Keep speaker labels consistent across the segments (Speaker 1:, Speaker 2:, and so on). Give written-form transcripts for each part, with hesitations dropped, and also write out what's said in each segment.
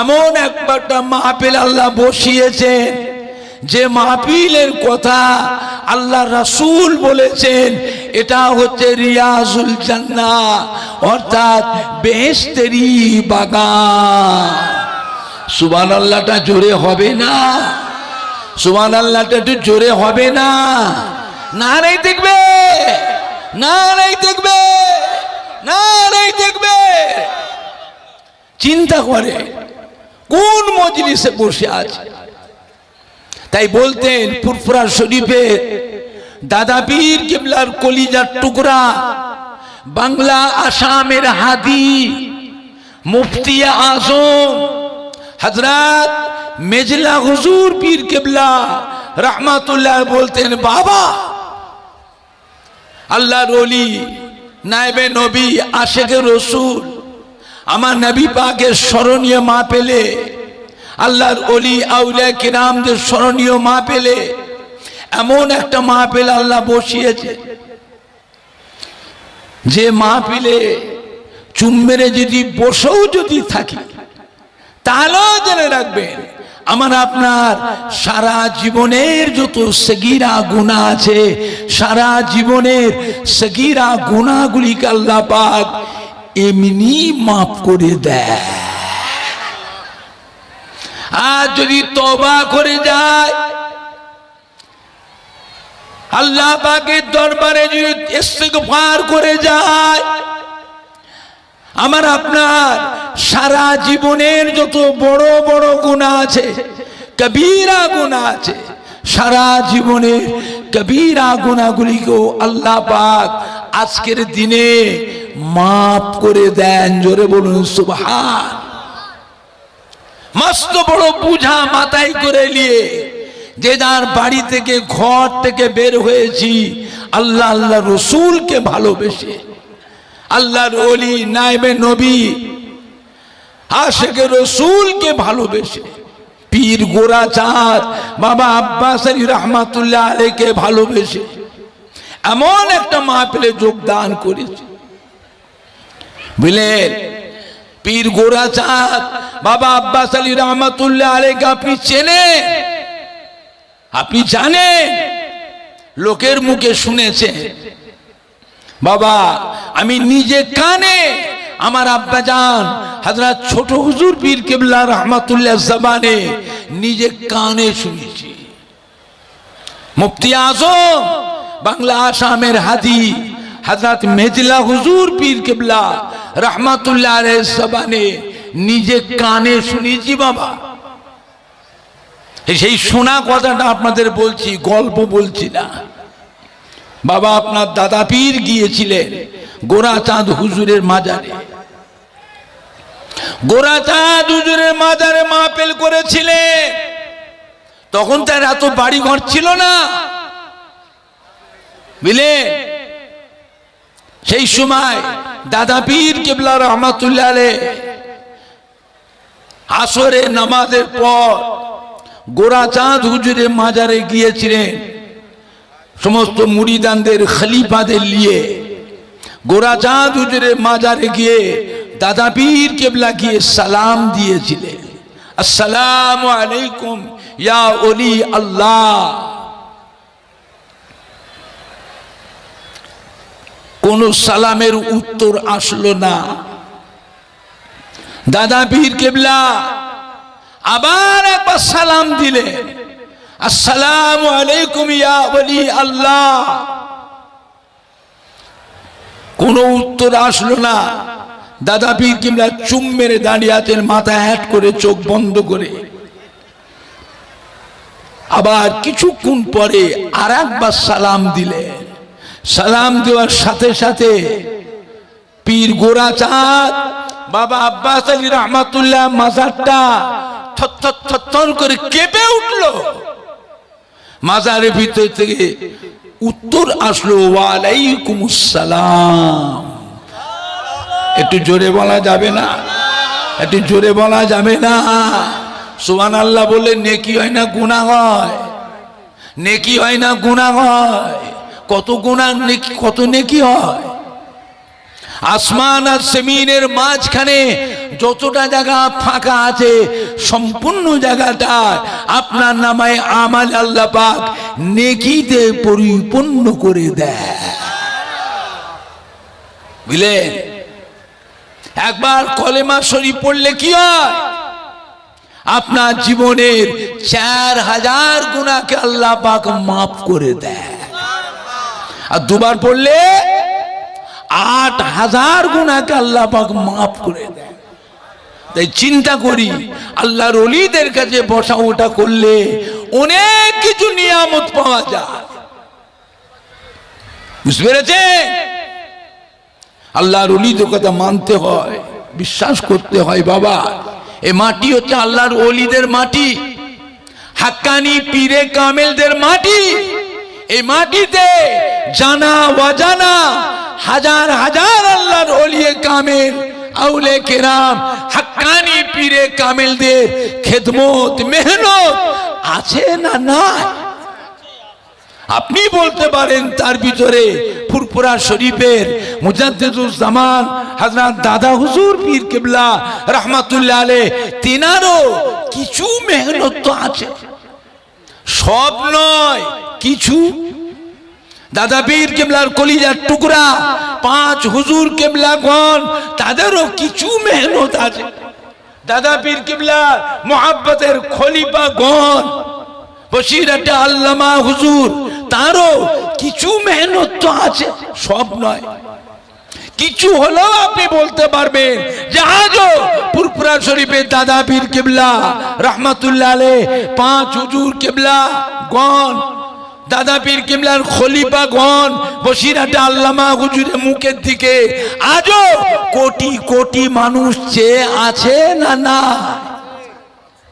Speaker 1: এমন একটা মাহফিল আল্লাহ বসিয়েছেন যে মাহফিলের কথা আল্লাহ রাসূল বলেছেন এটা হচ্ছে রিয়াজুল জান্নাহ, অর্থাৎ বেহেশতেরই বাগান। সুবহানাল্লাহটা জোরে হবে না? সুবহানাল্লাহটা একটু জোরে হবে না? নারাই দেখবে, নারাই দেখবে, নারাই দেখবে। চিন্তা করে কোন মজলিসে বসে আছে। তাই বলতেন ফুরফুরা শরীফে দাদা পীর কিবলার কলিজার টুকরা, বাংলা আসামের হাদি, মুফতি আজম হযরত মেজলা হুজুর পীর কিবলা রাহমাতুল্লাহ বলতেন, বাবা আল্লাহর ওলি, নায়েবে নবী, আশিকে রাসূল, আমার নবী পাকের স্মরণীয় মা পেলে, আল্লাহর ওলি আউলিয়া কিরামদের স্মরণীয় মা পেলে, এমন একটা মাহফিল আল্লাহ বসিয়েছে যে মাহফিলে চুম মেরে যদি বসেও যদি থাকি তাহলেও জেনে রাখবেন আমার আপনার সারা জীবনের যত সগীরা গুনাহ আছে, সারা জীবনের সগীরা গুনাহগুলিকে আল্লাহ পাক এমনি মাফ করে দেয়। আর যদি তওবা করে যায়, আল্লাহ পাকের দরবারে যদি ইস্তিগফার করে যায়, আমার আপনার সারা জীবনের যত বড় বড় গুনাহ আছে, কবিরা গুনাহ আছে, সারা জীবনের কবিরা গুনাহগুলিকেও আল্লাহ পাক আজকের দিনে মাফ করে দেন। জোরে বলুন সুবহান। মস্ত বড় বুঝা মাথায় করে নিয়ে যে যার বাড়ি থেকে ঘর থেকে বের হয়েছি আল্লাহ আল্লাহ রসুলকে ভালোবেসে, আল্লাহর ওলি নায়েবে নবী আশিকে রসুলকে ভালোবেসে, পীর গোরাচাঁদ বাবা আব্বাস আলী রহমাতুল্লাহ আলাইহিকে ভালোবেসে এমন একটা মাহফিলে যোগদান করেছে। বুঝলেন, পীর গোরাচাঁদ বাবা আব্বাস আলী রহমাতুল্লাহ আলাইহিকে আপনি চেনেন, আপনি জানেন, লোকের মুখে শুনেছেন। বাবা আমি নিজে কানে আমার আব্বাজান হযরত ছোট হুজুর পীর কিবলা রহমাতুল্লাহ জবানে নিজে কানে শুনেছি। মুফতি আজম বাংলা আসামের হাদি হযরত মেজলা হুজুর পীর কিবলা রহমাতুল্লাহ আলাইহির জবানে নিজে কানে শুনেছি। বাবা সেই শোনা কথাটা আপনাদের বলছি, গল্প বলছি না। বাবা আপনার দাদা পীর গিয়েছিলেন গোরাচাঁদ হুজুরের মাজারে, গোরাচাঁদ হুজুরের মাজারে মাহফিল করেছিলেন। তখন তার এত বাড়ি ঘর ছিল না, বুঝলে। সেই সময় দাদা পীর কিবলা রহমাতুল্লাহ আলাইহি আসরে নামাজের পর গোরাচাঁদ হুজুরের মাজারে গিয়েছিলেন সমস্ত মুরিদানদের খলিফাদের নিয়ে। গোরাচাঁদ হুজুরের মাজারে গিয়ে দাদা পীর কিবলা গিয়ে সালাম দিয়েছিলেন, আসসালামু আলাইকুম ইয়া ওলি আল্লাহ। কোন সালামের উত্তর আসলো না। দাদা পীর কিবলা আবার একবার সালাম দিলেন, আসসালামু আলাইকুম ইয়া ওলি আল্লাহ। কোন উত্তর আসলো না। দাদা পীর কিবলা চুম মেরে দাঁড়িয়ে আছেন, মাথা হ্যাট করে, চোখ বন্ধ করে। আবার কিছুক্ষণ পরে আর একবার সালাম দিলেন। সালাম দেওয়ার সাথে সাথে পীর গোরাচাঁদ বাবা আব্বাস আলী রহমাতুল্লাহ মাজারটা থরথর থরথর করে কেঁপে উঠল। মাজারের ভিতর থেকে উত্তর আসলো, ওয়ালাইকুম আসসালাম। একটু জোরে বলা যাবে না? একটু জোরে বলা যাবে না? সুবহানাল্লাহ বলে নেকি হয় না গুনাহ হয়? নেকি হয় না গুনাহ হয়? কত গুনাহ নেকি, কত নেকি হয়। আসমান আর জমিনের মাঝখানে যতটা জায়গা ফাঁকা আছে সম্পূর্ণ জায়গাটা আপনার নামায় আমাল আল্লাহ পাক নেকিতে পরিপূর্ণ করে দেয়। বুঝলেন? একবার কলেমা শরীফ পড়লে কি হয়? আপনার জীবনের 4000 গুনাহকে আল্লাহ পাক মাফ করে দেয়। আর দুবার পড়লে 8000 গুনাহকে আল্লাহ পাক মাফ করে দেয়। তাই চিন্তা করি, আল্লাহর ওলিদের কাছে বসা ওঠা করলে অনেক কিছু নিয়ামত পাওয়া যায়। বুঝতে পেরেছেন? আল্লাহর ওলিদের কথা মানতে হয়, বিশ্বাস করতে হয়। বাবা, এই মাটি হচ্ছে আল্লাহর ওলিদের মাটি, হাক্কানি পীরে কামেলদের মাটি। এই মাটিতে জানা অজানা হাজার হাজার আল্লাহর ওলিয়ে কামেল, আউলে কেরাম, হাক্কানি পীরে কামেলদের খেদমত মেহনত আছে না নাই? আপনি বলতে পারেন তার ভিতরে ফুরফুরা শরীফের মুজাদ্দিদুল জামান হযরত দাদা হুজুর পীর কিবলা রাহমাতুল্লাহ আলাইহ তিনারও কিছু মেহনত তো আছে, সব নয়, কিছু। দাদা পীর কিবলার কলিজার টুকরা 5 হুজুর কিবলাগণ, তাদেরও কিছু মেহনত আছে। দাদা পীর কিবলার মুহাব্বতের খলিফাগণ বসিরাতে আল্লামা হুজুর, তারও কিছু মেহনত তো আছে, সব নয়। কিছু হলেও আপনি বলতে পারবেন যে আজও ফুরফুরা শরীফের দাদা পীর কিবলা রাহমাতুল্লাহ আলাইহ 5 হুজুর কিবলা গণ, দাদা পীর কিবলার খলিফাগণ বসিরাতে আল্লামা হুজুরের মুখের দিকে আজও কোটি কোটি মানুষ চেয়ে আছে না না?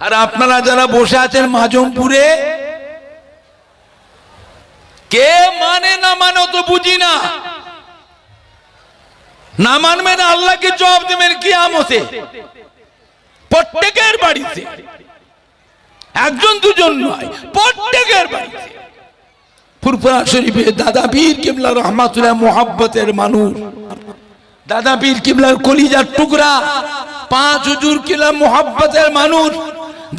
Speaker 1: আর আপনারা যারা বসে আছেন মাজমপুরে, কে মানে না মানে তো বুঝি না। না মানবে না, আল্লাহকে জবাব দেবেন কিয়ামতে। প্রত্যেকের বাড়িতে, একজন দুজন নয়, প্রত্যেকের বাড়িতে ফুরফুরা শরীফে দাদা পীর কিবলা রাহমাতুল্লাহ মুহাব্বতের মানুষ, দাদা পীর কিবলার কলিজার টুকরা 5 হুজুর কিবলা মুহাব্বতের মানুষ,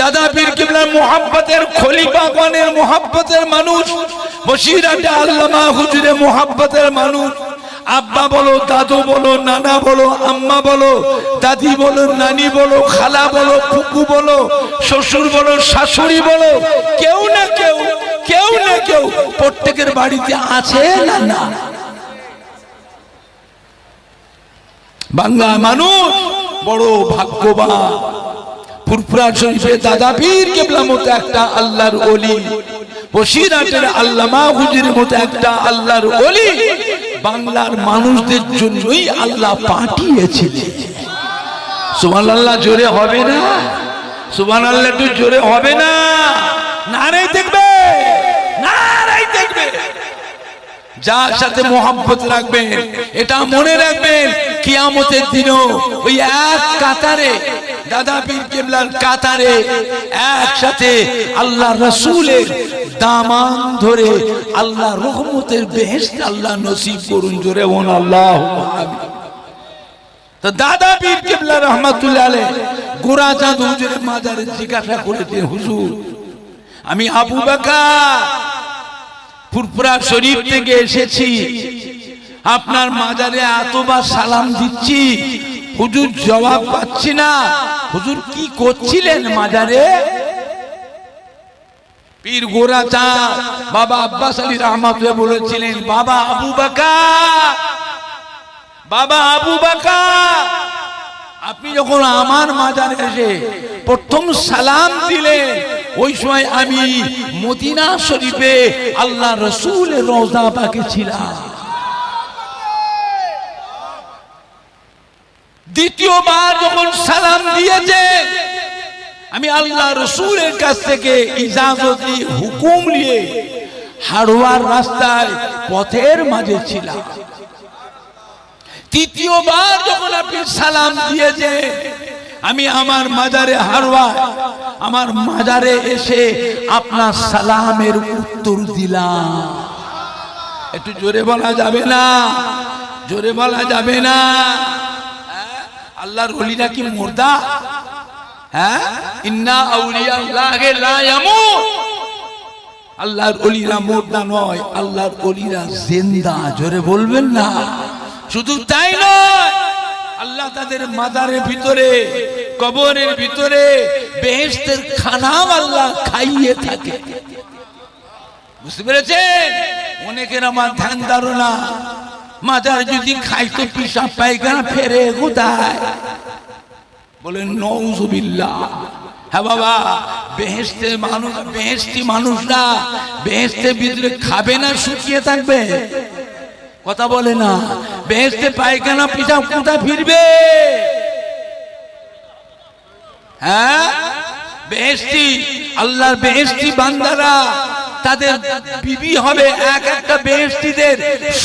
Speaker 1: দাদা পীর কিবলার মুহাব্বতের খলিফাগণের মুহাব্বতের মানুষ, বসিরাতে আল্লামা হুজুরের মুহাব্বতের মানুষ। আব্বা বলো, দাদু বলো, নানা বলো, আম্মা বলো, দাদি বলো, নানি বলো, খালা বলো, ফুপু বলো, শ্বশুর বলো, শাশুড়ি বলো, কেউ না কেউ, কেউ না কেউ প্রত্যেকের বাড়িতে আছে না না? বাংলা মানুষ বড় ভাগ্যবান। ফুরফুরা শরীফে দাদা পীর কিবলার মতো একটা আল্লাহর ওলি, বসিরাটের আল্লামা হুজুরের মতো একটা আল্লাহর ওলি বাংলার মানুষদের জন্যই আল্লাহ পাঠিয়েছিলেন। সুবহানাল্লাহ জোরে হবে না? সুবহানাল্লাহ একটু জোরে হবে না? নারে দেখবে, নারে দেখবে। যার সাথে মোহাব্বত রাখবেন, এটা মনে রাখবেন, কিয়ামতের দিনও ওই এক কাতারে দাদা পীর কিবলার কাতারে একসাথে আল্লাহ রাসূলের দামান ধরে আল্লাহ রহমতের বেহেশত আল্লাহ নসিব করুন। জোরে বলুন আল্লাহুম্মা আমিন। তো দাদা পীর কিবলা রাহমাতুল্লাহ আলাইহ গোরাচাঁদ হুজুরের মাজারে জিজ্ঞাসা করেছেন, হুজুর আমি আবু বকর ফুরফুরা শরীফ থেকে এসেছি, আপনার মাজারে এতবার সালাম দিচ্ছি, হুজুর জবাব পাচ্ছি না, হুজুর কি করছিলেন মাজারে? পীর গোরাচাঁদ বাবা আব্বাস আলী রহমাতুল্লাহ বলেছিলেন, বাবা আবু বকর, বাবা আবু বকর, আপনি যখন আমার মাজারে এসে প্রথম সালাম দিলেন, ওই সময় আমি মদিনা শরীফে আল্লাহ রাসূলের রওজা পাকে ছিলাম। দ্বিতীয়বার যখন সালাম দিয়েছে, আমি আল্লাহ রাসূলের কাছ থেকে ইজাজত নিয়ে হুকুম নিয়ে হাড়োয়ার রাস্তায় পথের মাঝে ছিলাম। তৃতীয়বার যখন আপনি সালাম দিয়েছে, আমি আমার মাজারে হাড়োয়া, আমার মাজারে এসে আপনার সালামের উত্তর দিলাম। একটু জোরে বলা যাবে না? জোরে বলা যাবে না? আল্লাহর ওলিরা কি মুর্দা? হ্যাঁ, ইন্না আউলিয়া আল্লাহি লা ইয়ামুত। আল্লাহর ওলিরা মুর্দা নয়, আল্লাহর ওলিরা জিন্দা। জোরে বলবেন না? শুধু তাই নয়, আল্লাহ তাদের মাজারের ভিতরে, কবরের ভিতরে বেহেশতের খানাও আল্লাহ খাইয়ে থাকে। বুঝতে পেরেছেন? অনেকের আমার ধ্যান ধারণা, মাজার যদি খাইতো পিসাব পায়খানা ফেরে কোথায়? বলেন নউজুবিল্লাহ। হ্যাঁ বাবা, বেহেশতের মানুষ, বেহেশতি মানুষরা বেহেশতের ভিতরে খাবে না শুকিয়ে থাকবে? কথা বলে না। বেহেশতে পায়খানা পিসাব কোথায় ফিরবে? হ্যাঁ, বেহেশতি, আল্লাহর বেহেশতি বান্দারা, তাদের বিবি হবে এক একটা বেহেশতিদের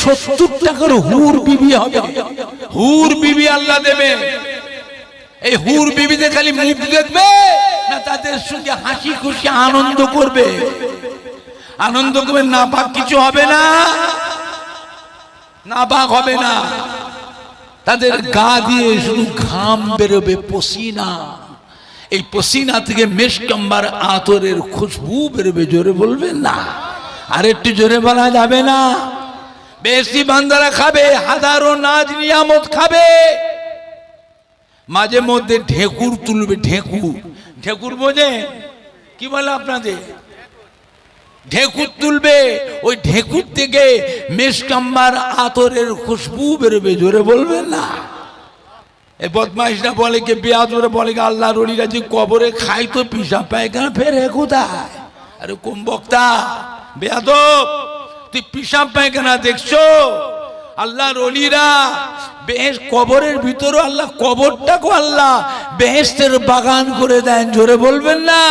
Speaker 1: 70 টাকার হুর বিবি হবে। হুর বিবি আল্লাহ দেবে। এই হুর বিবিদের খালি মুখ দেখবে না, তাদের সঙ্গে হাসি খুশি আনন্দ করবে। আনন্দ করবে, না পাক কিছু হবে না, না পাক হবে না। তাদের গা দিয়ে শুধু ঘাম বেরোবে, পসিনা। এই পসিনা থেকে মেশকাম্বার আতরের খুশবু বেরোবে। জোরে বলবেন না? আর একটু জোরে বলা যাবে না? বেশি বান্দারা খাবে, হাজারো নাজ নিয়ামত খাবে। মাঝে মধ্যে ঢেকুর তুলবে। ঢেকুর, ঢেকুর বোঝে? কি বলে আপনাদের? ঢেকুর তুলবে। ওই ঢেকুর থেকে মেশকাম্বার আতরের খুশবু বেরোবে। জোরে বলবেন না? এই বদমাইশরা বলে কি, বেয়াদরা বলে কি, আল্লাহর ওলিরা যে কবরে খাই তো পিসাব পায়খানা ফেরে কোথায়? আরে কোন বক্তা বেয়াদব, তুই পিসাব পায়খানা দেখছো? আল্লাহর ওলিরা বেহেশত, কবরের ভিতরে আল্লাহ কবরটাকে আল্লাহ বেহেশতের বাগান করে দেন। জোরে বলবেন না?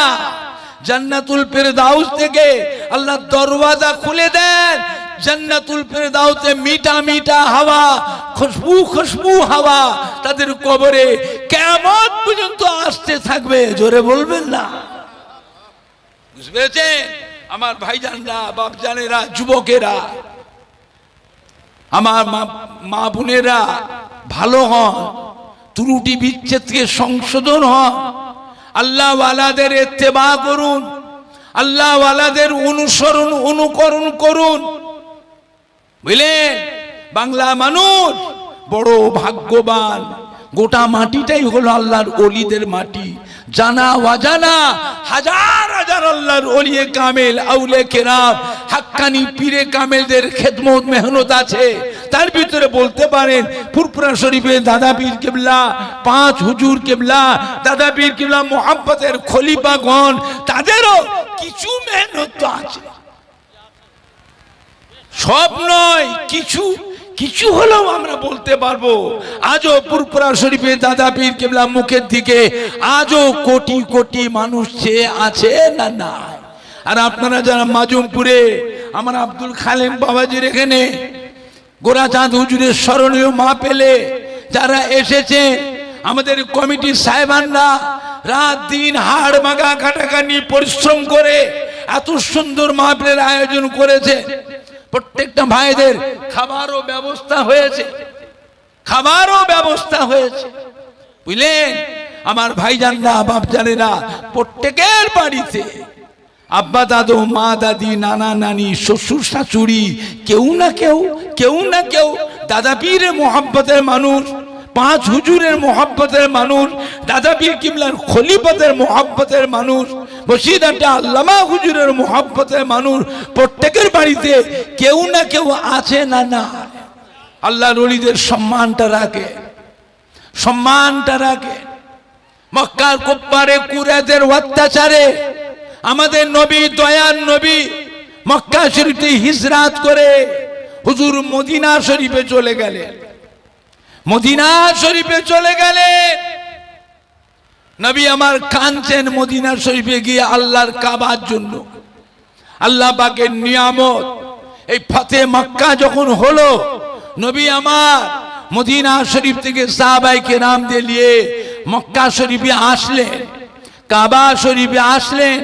Speaker 1: জান্নাতুল ফেরদাউস থেকে আল্লাহ দরওয়াজা খুলে দেন। জান্নাতুল ফেরদাউসে মিঠা মিঠা হাওয়া, খুশবু খুশবু হাওয়া তাদের কবরে কিয়ামত পর্যন্ত আসতে থাকবে। জোরে বলবেন না? বুঝতে পেরেছেন? আমার ভাইজানরা, বাপজানেরা, যুবকেরা, আমার মা বোনেরা, ভালো হন, ত্রুটি বিচ্ছেদ থেকে সংশোধন হন, আল্লাহ ওয়ালাদের ইত্তেবা করুন, আল্লাহ ওয়ালাদের অনুসরণ অনুকরণ করুন। বুঝলেন? বাংলা মানুষ বড় ভাগ্যবান। গোটা মাটিটাই হলো আল্লাহর ওলিদের মাটি। জানা অজানা হাজার হাজার আল্লাহর ওলিয়ে কামেল, আউলে কেরাম, হাক্কানি পীরে কামেলদের খেদমত মেহনত আছে। তার ভিতরে বলতে পারেন ফুরফুরা শরীফে দাদা পীর কেবলা, 5 হুজুর কেবলা, দাদা পীর কেবলা মুহাব্বতের খলিফাগণ, তাদেরও কিছু মেহনত আছে। সব নয়, কিছু কিছু হলেও আমরা বলতে পারবো। আজও ফুরফুরা শরীফে দাদা পীর কেবলা মুখের দিকে আজও কোটি কোটি মানুষ চেয়ে আছে না না। আর আপনারা যারা মাজুমপুরে আমার আব্দুল খালেম বাবাজির এখানে গোরাচাঁদ হুজুরের স্মরণীয় মা পেলে যারা এসেছে, আমাদের কমিটির সাহেবানরা রাত দিন হাড় মাগা কাটাকানি পরিশ্রম করে এত সুন্দর মাহফিলের আয়োজন করেছে। প্রত্যেকটা ভাইদের খাবারও ব্যবস্থা হয়েছে, খাবারও ব্যবস্থা হয়েছে। বুঝলেন? আমার ভাইজানরা, বাপজানেরা, প্রত্যেকের বাড়িতে আব্বা দাদু, মা দাদি, নানা নানি, শ্বশুর শাশুড়ি, কেউ না কেউ, কেউ না কেউ দাদা পীরের মোহাব্বতের মানুষ, 5 হুজুরের মোহাব্বতের মানুষ, দাদা পীর কিবলার খলিফাতের মোহাব্বতের মানুষ, বসিরহাটে আল্লামা হুজুরের মোহাব্বতের মানুষ, প্রত্যেকের বাড়িতে কেউ না কেউ আছে না না। আল্লাহর ওলিদের সম্মানটা রাখে, সম্মানটা রাখে। মক্কার কুফফারে কুরাইশদের অত্যাচারে আমাদের নবী, দয়ার নবী মক্কা শরীফে হিজরাত করে হুজুর মদিনা শরীফে চলে গেলেন। মদিনা শরীফে চলে গেলেন। নবী আমার কাঁদছেন মদিনা শরীফে গিয়ে আল্লাহর কাবার জন্য। আল্লাহ পাকের নিয়ামত এই ফতে মক্কা যখন হলো, নবী আমার মদিনা শরীফ থেকে সাহাবায়ে কেরাম দিয়ে মক্কা শরীফে আসলেন, কাবা শরীফে আসলেন।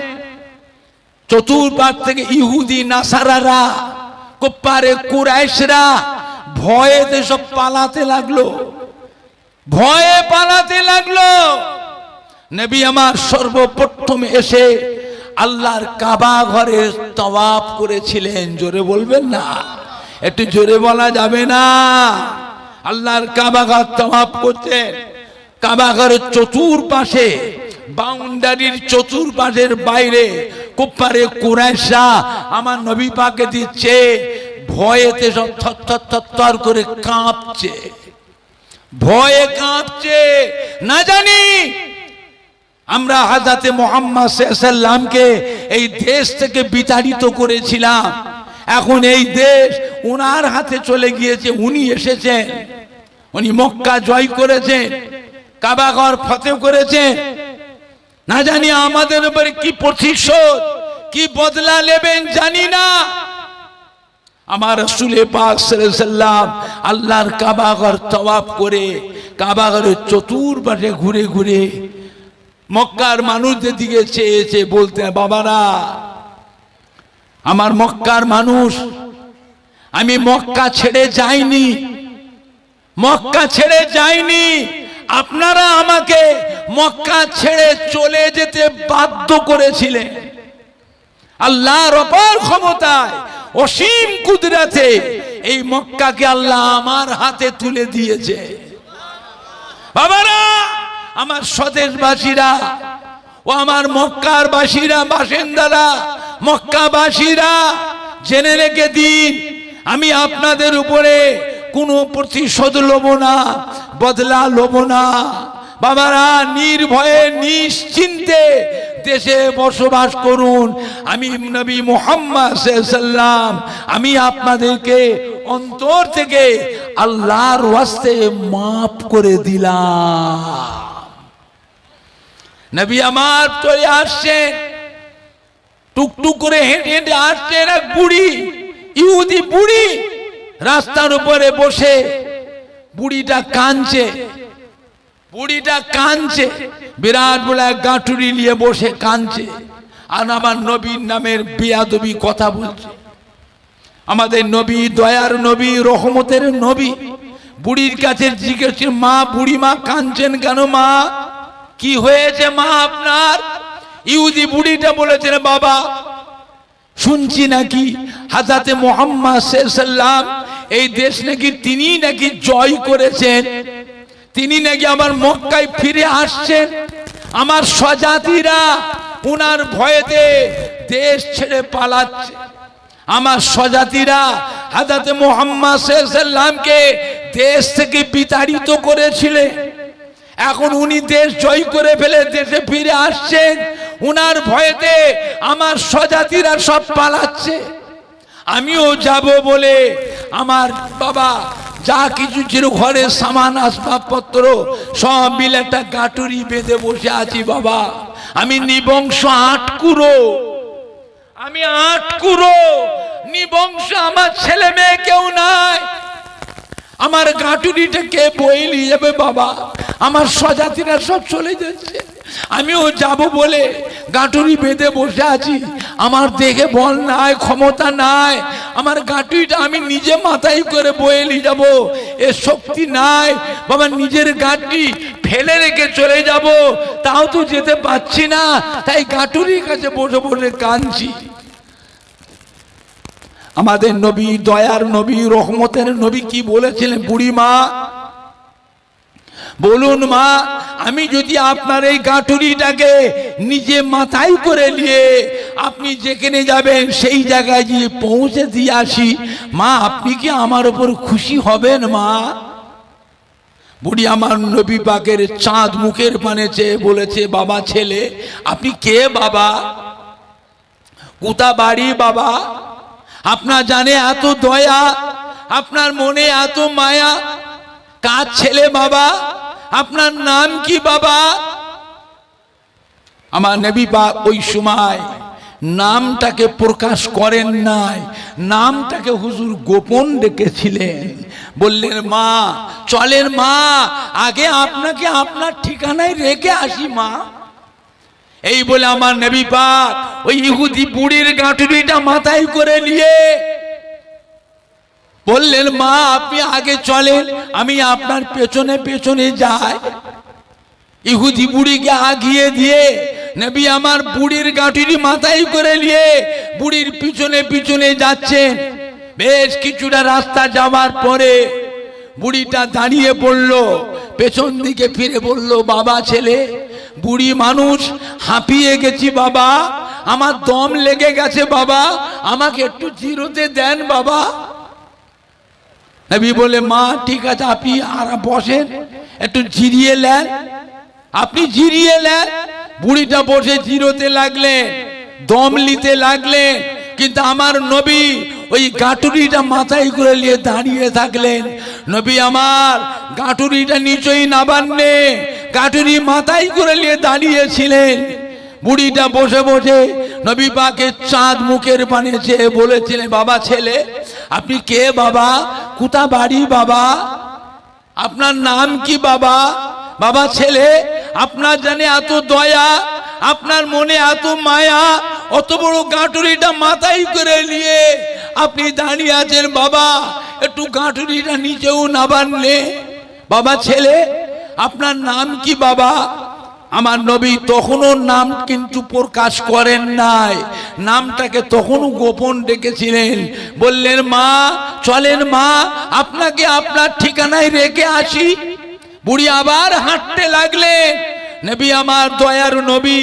Speaker 1: চতুর্পাশ থেকে ইহুদি নাসারারা, কুফফারে কুরাইশরা ভয়ে সব পালাতে লাগলো। ভয়ে পালাতে লাগলো। নবী আমার সর্বপ্রথম এসে আল্লাহর কাবা ঘরে তাওয়াফ করেছিলেন। জোরে বলবেন না? একটু জোরে বলা যাবে না? আল্লাহর কাবা ঘর তাওয়াফ করতেন। কাবা ঘরের চতুর্পাশে, বাউন্ডারির চতুর্পাশের বাইরে কুফারে কুরাইশরা আমার নবী পাককে দিচ্ছে, ভয়েতে সব থরথর করে কাঁপছে, ভয়ে কাঁপছে। না জানি আমরা হযরতে মুহাম্মদ সাল্লাল্লাহু আলাইহি ওয়াসাল্লামকে এই দেশ থেকে বিতাড়িত করেছিলাম, এখন এই দেশ উনার হাতে চলে গিয়েছে। উনি এসেছেন, উনি মক্কা জয় করেছেন, কাবা ঘর ফতেহ করেছেন। না জানি আমাদের উপরে কি প্রতিশোধ, কি বদলা নেবেন জানি না। আমার রাসূল পাক সাল্লাল্লাহু আলাইহি ওয়াসাল্লাম আল্লাহর কাবা ঘর তাওয়াফ করে কাবা ঘরের চতুর্পাশে ঘুরে ঘুরে মক্কার মানুষদের দিকে চেয়ে বলতেন, বাবারা, আমার মক্কার মানুষ, আমি মক্কা ছেড়ে যাইনি, মক্কা ছেড়ে যাইনি, আপনারা আমাকে মক্কা ছেড়ে চলে যেতে বাধ্য করেছিলেন। আল্লাহর অপার ক্ষমতায়, অসীম কুদরতে এই মক্কাকে আল্লাহ আমার হাতে তুলে দিয়েছে। বাবারা, আমার স্বদেশবাসীরা ও আমার মক্কার বাসীরা, বাসিন্দারা, মক্কাবাসীরা, জেনে রেখে দিন, আমি আপনাদের উপরে কোনো প্রতিশোধ লব না, বদলা লব না। বাবারা, নির্ভয়ে নিশ্চিন্তে দেশে বসবাস করুন। আমি নবী মুহাম্মদ সাল্লাল্লাহু আলাইহি ওয়াসাল্লাম, আমি আপনাদেরকে অন্তর থেকে আল্লাহর ওয়াস্তে মাফ করে দিলাম। নবী আমার চলে আসছেন, টুকটুক করে হেঁটে হেঁটে আসছেন। এক বুড়ি, ইহুদি বুড়ি রাস্তার উপরে বসে, বুড়িটা কাঁদছে, বুড়িটা কাঁদছে, বিরাট বড় এক গাঁটুরি নিয়ে বসে কাঁদছে, আর আমার নবীর নামের বেয়াদবি কথা বলছে। আমাদের নবী, দয়ার নবী, রহমতের নবী, বুড়ির কাছে জিজ্ঞেস, মা, বুড়ি মা কাঁদছেন কেন? মা, কি হয়েছে মা আপনার? ইহুদি বুড়িটা বলেছেন, বাবা, শুনছি নাকি হযরতে মুহাম্মদ সাল্লাল্লাহু আলাইহি ওয়াসাল্লাম এই দেশ নাকি তিনি নাকি জয় করেছেন, তিনি নাকি আবার মক্কায় ফিরে আসছেন। আমার স্বজাতিরা উনার ভয়েতে দেশ ছেড়ে পালাচ্ছে। আমার স্বজাতিরা হযরতে মুহাম্মদ সাল্লাল্লাহু আলাইহি ওয়াসাল্লামকে দেশ থেকে বিতাড়িত করেছিলেন, এখন উনি দেশ জয় করে ফেলে দেশে ফিরে আসছেন। উনার ভয়েতে আমার স্বজাতিরা সব পালাচ্ছে। আমিও যাব বলে আমার বাবা যা কিছু ছিল ঘরে, সামান আসবাবপত্র সব মিলে একটা গাঁটুরি বেঁধে বসে আছি। বাবা, আমি নিবংশ আটকুরো, আমি আটকুরো নিবংশ, আমার ছেলে মেয়ে কেউ নাই। আমার গাঁটুরিটা কে বয়ে নিয়ে যাবে? বাবা, আমার স্বজাতিরা সব চলে যাচ্ছে, আমিও যাব বলে গাঁটুরি বেঁধে বসে আছি। আমার দেখে বল নাই, ক্ষমতা নাই, আমার গাঁটুরিটা আমি নিজে মাথায় করে বয়ে নিয়ে যাব, এ শক্তি নাই। বাবা, নিজের গাঁটুরি ফেলে রেখে চলে যাব, তাও তো যেতে পারছি না, তাই গাঁটুরির কাছে বসে বসে কাঁদছি। আমাদের নবী, দয়ার নবী, রহমতের নবী কি বলেছিলেন? বুড়ি মা, বলুন মা, আমি যদি আপনার এই গাঁটুরিটাকে নিজে মাথায় করে নিয়ে আপনি যেখানে যাবেন সেই জায়গায় গিয়ে পৌঁছে দিয়ে আসি, মা, আপনি কি আমার উপর খুশি হবেন? মা, বুড়ি আমার নবী পাকের চাঁদ মুখের পানে চেয়ে বলেছে, বাবা, ছেলে আপনি কে? বাবা, কোথা বাড়ি? বাবা, আপনার জানে এত দয়া, আপনার মনে এত মায়া, কার ছেলে? বাবা, আপনার নাম কি? বাবা, আমার নবী পাক ওই সময় নামটাকে প্রকাশ করেন নাই, নামটাকে হুজুর গোপন রেখেছিলেন। বললেন, মা চলেন মা, আগে আপনাকে আপনার ঠিকানায় রেখে আসি মা। এই বলে আমার নবী পাক ওই ইহুদি বুড়ির গাঁটুরিটা মাথায় করে নিয়ে বললেন মা আপনি আগে চলেন, আমি আপনার পেছনে পেছনে যাই। ইহুদি বুড়িকে আগিয়ে দিয়ে নবী আমার বুড়ির গাঁটুরি মাথায় করে নিয়ে বুড়ির পিছনে পিছনে যাচ্ছেন। বেশ কিছুটা রাস্তা যাওয়ার পরে বুড়িটা দাঁড়িয়ে পড়ল, পেছন দিকে ফিরে বলল, বাবা ছেলে, বুড়ি মানুষ, হাঁপিয়ে গেছি বাবা, আমার দম লেগে গেছে বাবা, আমাকে একটু জিরোতে দেন বাবা। নবী বলে, মা ঠিক আছে আপনি আর বসেন, একটু জিরিয়ে নেন। আপনি জিরিয়ে নেন। বুড়িটা বসে জিরোতে লাগলেন, দম নিতে লাগলেন। কিন্তু আমার নবী ওই গাঁটুরিটা মাথায় করে নিয়ে দাঁড়িয়ে থাকলেন। নবী আমার গাঁটুরিটা নিচেই নাবান্নে, গাঁটুরি মাথায় করে নিয়ে দাঁড়িয়েছিলেন। বুড়িটা বসে বসে নবী পাকে চাঁদ মুখের পানে চেয়ে বলেছিলেন, বাবা ছেলে আপনি কে বাবা, কোথা বাড়ি বাবা, আপনার নাম কি বাবা? বাবা ছেলে আপনার জানে এত দয়া, আপনার মনে এত মায়া, অত বড় গাঁটুরিটা মাথায় করে নিয়ে আপনি দাঁড়িয়ে আছেন বাবা, একটু গাঁটুরিটা নিচেও নাবানলে। বাবা ছেলে আপনার নাম কি বাবা? আমার নবী তখনও নাম কিন্তু প্রকাশ করেন নাই, নামটাকে তখনও গোপন রেখেছিলেন। বললেন মা চলেন মা, আপনাকে আপনার ঠিকানায় রেখে আসি। বুড়ি আবার হাঁটতে লাগলেন। নবী আমার দয়ার নবী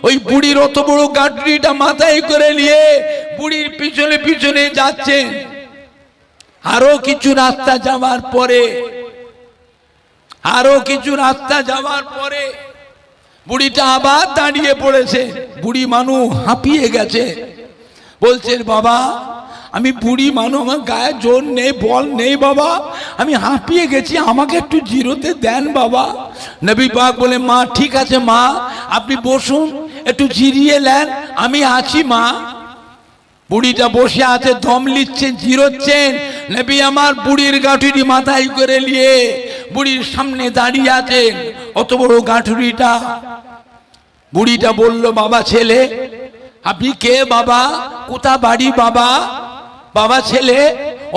Speaker 1: ওই বুড়ির অত বড় গাঁটুরিটা মাথায় করে নিয়ে বুড়ির পিছনে পিছনে যাচ্ছেন। আরো কিছু রাস্তা যাওয়ার পরে বুড়িটা আবার দাঁড়িয়ে পড়েছে। বুড়ি মানুষ হাঁপিয়ে গেছে, বলছেন বাবা আমি বুড়ি মানুষ, আমার গায়ে জোর নেই, বল নেই বাবা, আমি হাঁপিয়ে গেছি, আমাকে একটু জিরোতে দেন বাবা। নবী পাক বলে, মা ঠিক আছে মা আপনি বসুন, একটু জিরিয়ে নেন, আমি আছি মা। বুড়িটা বসে আছে, দম নিচ্ছেন, জিরোচ্ছেন। নবী আমার বুড়ির গাঁটুরি মাথায় করে নিয়ে বুড়ির সামনে দাঁড়িয়ে আছেন, অত বড় গাঁটুরিটা। বুড়িটা বলল, বাবা ছেলে আপনি কে বাবা, কোথা বাড়ি বাবা? বাবা ছেলে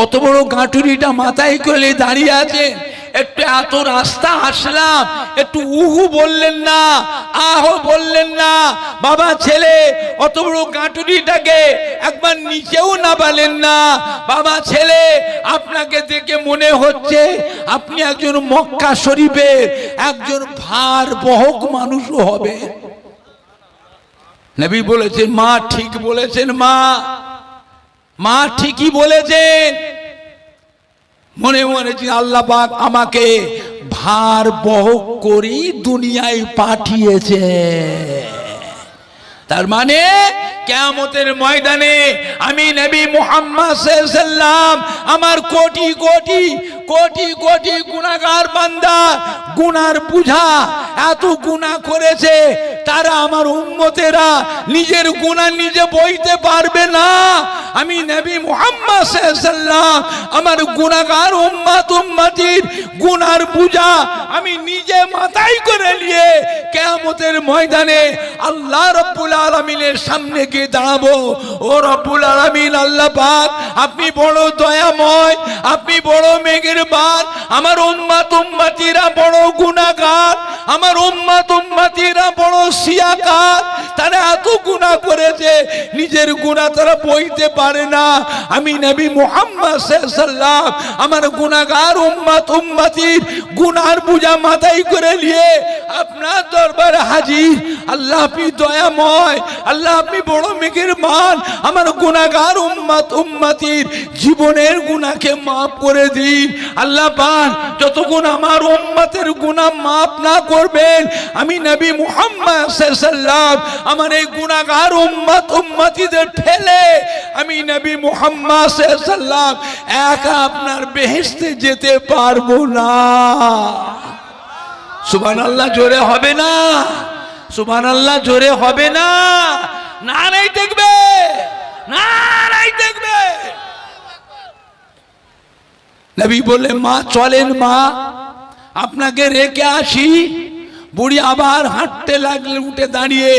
Speaker 1: অত বড় গাঁটুরিটা মাথায় করে দাঁড়িয়ে আছেন, একটু এত রাস্তা আসলাম, একটু উহু বললেন না, আহো বললেন না। বাবা ছেলে অত বড় গাঁটুরিটাকে একবার নিচেও নাবালেন না। বাবা ছেলে আপনাকে দেখে মনে হচ্ছে আপনি একজন মক্কা শরীফের একজন ভার বহক মানুষও হবে। নবী বলেছেন, মা ঠিক বলেছেন, মা ঠিকই বলেছেন। মনে মনে আল্লাহ পাক আমাকে ভার বহক করি দুনিয়ায় পাঠিয়েছে। তার মানে কিয়ামতের ময়দানে আমি নবী মুহাম্মদ সাল্লাল্লাহু আলাইহি ওয়াসাল্লাম আমার কোটি কোটি কোটি কোটি গুনাহগার বান্দা, গুনার বুঝা এত গুনাহ করেছে, তারা আমার উম্মতেরা নিজের গুনাহ নিজে বইতে পারবে না। আমি নবী মুহাম্মদ সাল্লাল্লাহু আলাইহি ওয়াসাল্লাম আমার গুনাহগার উম্মতির গুনার বুঝা আমি নিজে মাথায় করে নিয়ে কিয়ামতের ময়দানে আল্লাহ রাব্বুল আলামিনের সামনে গিয়ে দাঁড়াবো। ও রব্বুল আলামিন আল্লাহ পাক আপনি বড় দয়াময়, আপনি বড় মেহেরবান, আমার উম্মতিরা বড় গুনাহগার, আমার উম্মতিরা বড় সিয়াকার, তারা এত গুনাহ করেছে নিজের গুনাহ তারা বইতে পারে না। আমি নবী মুহাম্মদ সাল্লাল্লাহু আলাইহি ওয়াসাল্লাম আমার গুনাহগার উম্মতির গুনার বোঝা মাথায় করে নিয়ে আপনার দরবারে হাজির। আল্লাহ আপনি দয়াময়, আল্লাহ আপনি বড় মেহেরবান, আমার গুনাহগার উম্মতির জীবনের গুনাহকে মাফ করে দিন। আল্লাহ পাক যতক্ষণ আমার উম্মতের গুনাহ মাফ না করবেন, আমি নবী মুহাম্মদ সাল্লাল্লাহু আলাইহি ওয়াসাল্লাম আমার এই গুনাহগার উম্মতিদের ফেলে আমি নবী মুহাম্মদ সাল্লাল্লাহু আলাইহি ওয়াসাল্লাম একা আপনার বেহেশতে যেতে পারবো না। সুবহানাল্লাহ জোরে হবে না? সুবহানাল্লাহ জোরে হবে না? নারায়ে তাকবীর, নারায়ে তাকবীর। নবী বলে, মা চলেন মা আপনাকে রেখে আসি। বুড়ি আবার হাঁটতে লাগলেন, উঠে দাঁড়িয়ে।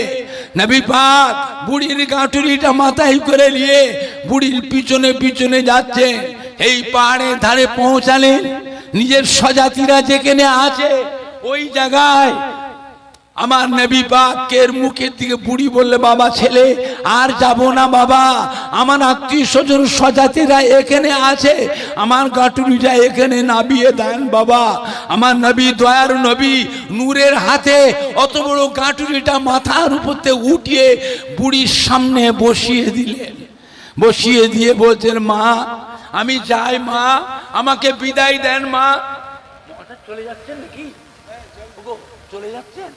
Speaker 1: নবী পাক বুড়ির গাঁটুরিটা মাথায় করে নিয়ে বুড়ির পিছনে পিছনে যাচ্ছে। এই পাহাড়ের ধারে পৌঁছালেন, নিজের স্বজাতিরা যেখানে আছে ওই জায়গায় আমার নবী পাকের মুখের দিকে বুড়ি বললে, বাবা ছেলে আর যাব না বাবা, আমার আত্মীয় স্বজন স্বজাতিরা এখানে আছে, আমার গাঁটুরিটা এখানে নাবিয়ে দেন বাবা। আমার নবী, দয়ার নবী, নূরের হাতে অত বড় গাঁটুরিটা মাথার উপরতে উঠিয়ে বুড়ির সামনে বসিয়ে দিলেন। বসিয়ে দিয়ে বলছেন, মা আমি যাই মা, আমাকে বিদায় দেন মা। চলে যাচ্ছেন নাকি? চলে যাচ্ছেন?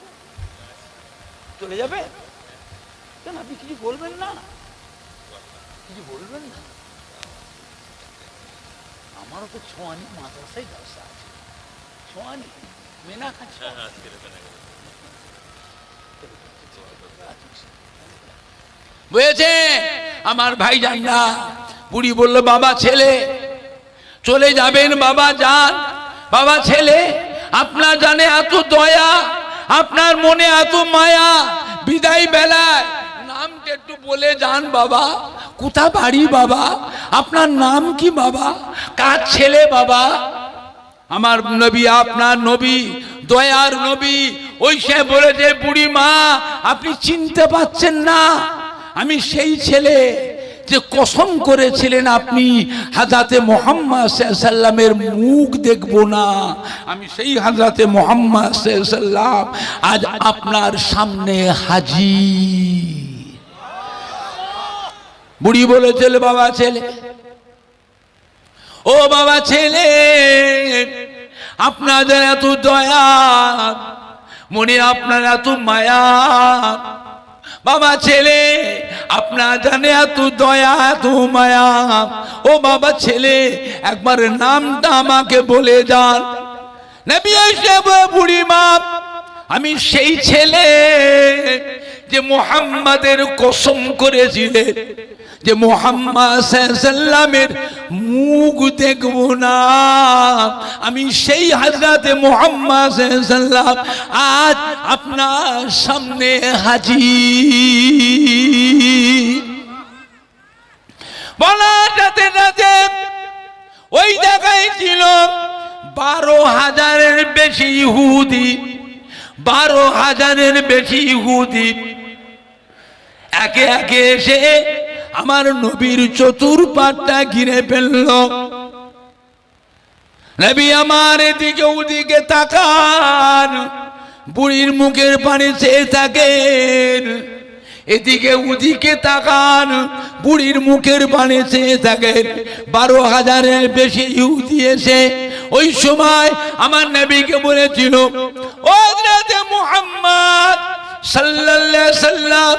Speaker 1: চলে যাবে কেন? আপনি কিছু বলবেন না? কিছু বলবেন না? আমারও তো ছোঁয়ানি মাদ্রাসায় দশা আছে, ছোঁয়ানি মেনা খাচ্ছে। বুঝেছে আমার ভাইজানরা? বুড়ি বলল, বাবা ছেলে চলে যাবেন, বাবা যান। বাবা ছেলে আপনার জানে এত দয়া, আপনার মনে এত মায়া, বিদায় বেলায় নামটা একটু বলে যান বাবা। কোথা বাড়ি বাবা? আপনার নাম কি বাবা? কার ছেলে বাবা? আমার নবী, আপনার নবী, দয়ার নবী, ওই সে বলেছে, বুড়ি মা আপনি চিনতে পাচ্ছেন না, আমি সেই ছেলে যে কসম করেছিলেন আপনি হযরতে মুহাম্মদ সাল্লাল্লাহু আলাইহি সাল্লামের মুখ দেখব না, আমি সেই হযরতে মুহাম্মদ সাল্লাল্লাহু আলাইহি সাল্লাম আজ আপনার সামনে হাজির। বুড়ি বলেছিল, বাবা ছেলে, ও বাবা ছেলে, আপনাদের এত দয়া, মনে আপনার এত মায়া, বাবা ছেলে আপনার জানে এত দয়া এত মায়া, ও বাবা ছেলে একবার নামটা আমাকে বলে যান। নবী এসে বুড়ি মা, আমি সেই ছেলে যে মুহাম্মাদের কসম করেছিলেন যে মুহাম্মদ সাল্লাল্লাহু আলাইহি সাল্লামের মুখ দেখব না, আমি সেই হযরতে মুহাম্মদ সাল্লাল্লাহু আলাইহি সাল্লাম আজ আপনার সামনে হাজির। বলা যেতে যেতে ওই জায়গায় ছিল 12,000-এর বেশি ইহুদি, 12,000-এর বেশি ইহুদি একে একে এসে আমার নবীর চতুর্পাঠটা ঘিরে ফেলল। নবী আমার এদিকে ওদিকে তাকান, বুড়ির মুখের পানে চেয়ে থাকেন, এদিকে ওদিকে তাকান, বুড়ির মুখের পানে চেয়ে থাকেন। 12,000-এর বেশি ইহুদি এসে ওই সময় আমার নবীকে বলেছিল, ও হযরতে মুহাম্মদ সাল্লাল্লাহু আলাইহি সাল্লাম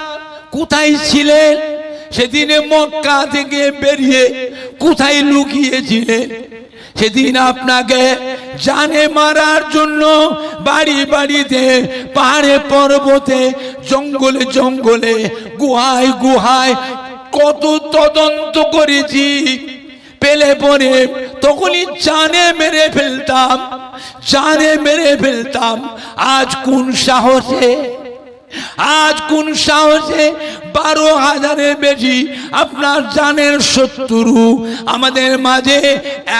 Speaker 1: কোথায় ছিলেন? সেদিনে মক্কা থেকে বেরিয়ে কোথায় লুকিয়েছিলেন? সেদিন আপনাকে জানে মারার জন্য বাড়ি বাড়িতে, পাহাড়ে পর্বতে, জঙ্গলে জঙ্গলে, গুহায় গুহায় কত তদন্ত করেছি, পেলে পরে তখনই জানে মেরে ফেলতাম, জানে মেরে ফেলতাম। আজ কোন সাহসে, আজ কোন সাহসে 12,000-এর বেশি আপনার জানের শত্রু আমাদের মাঝে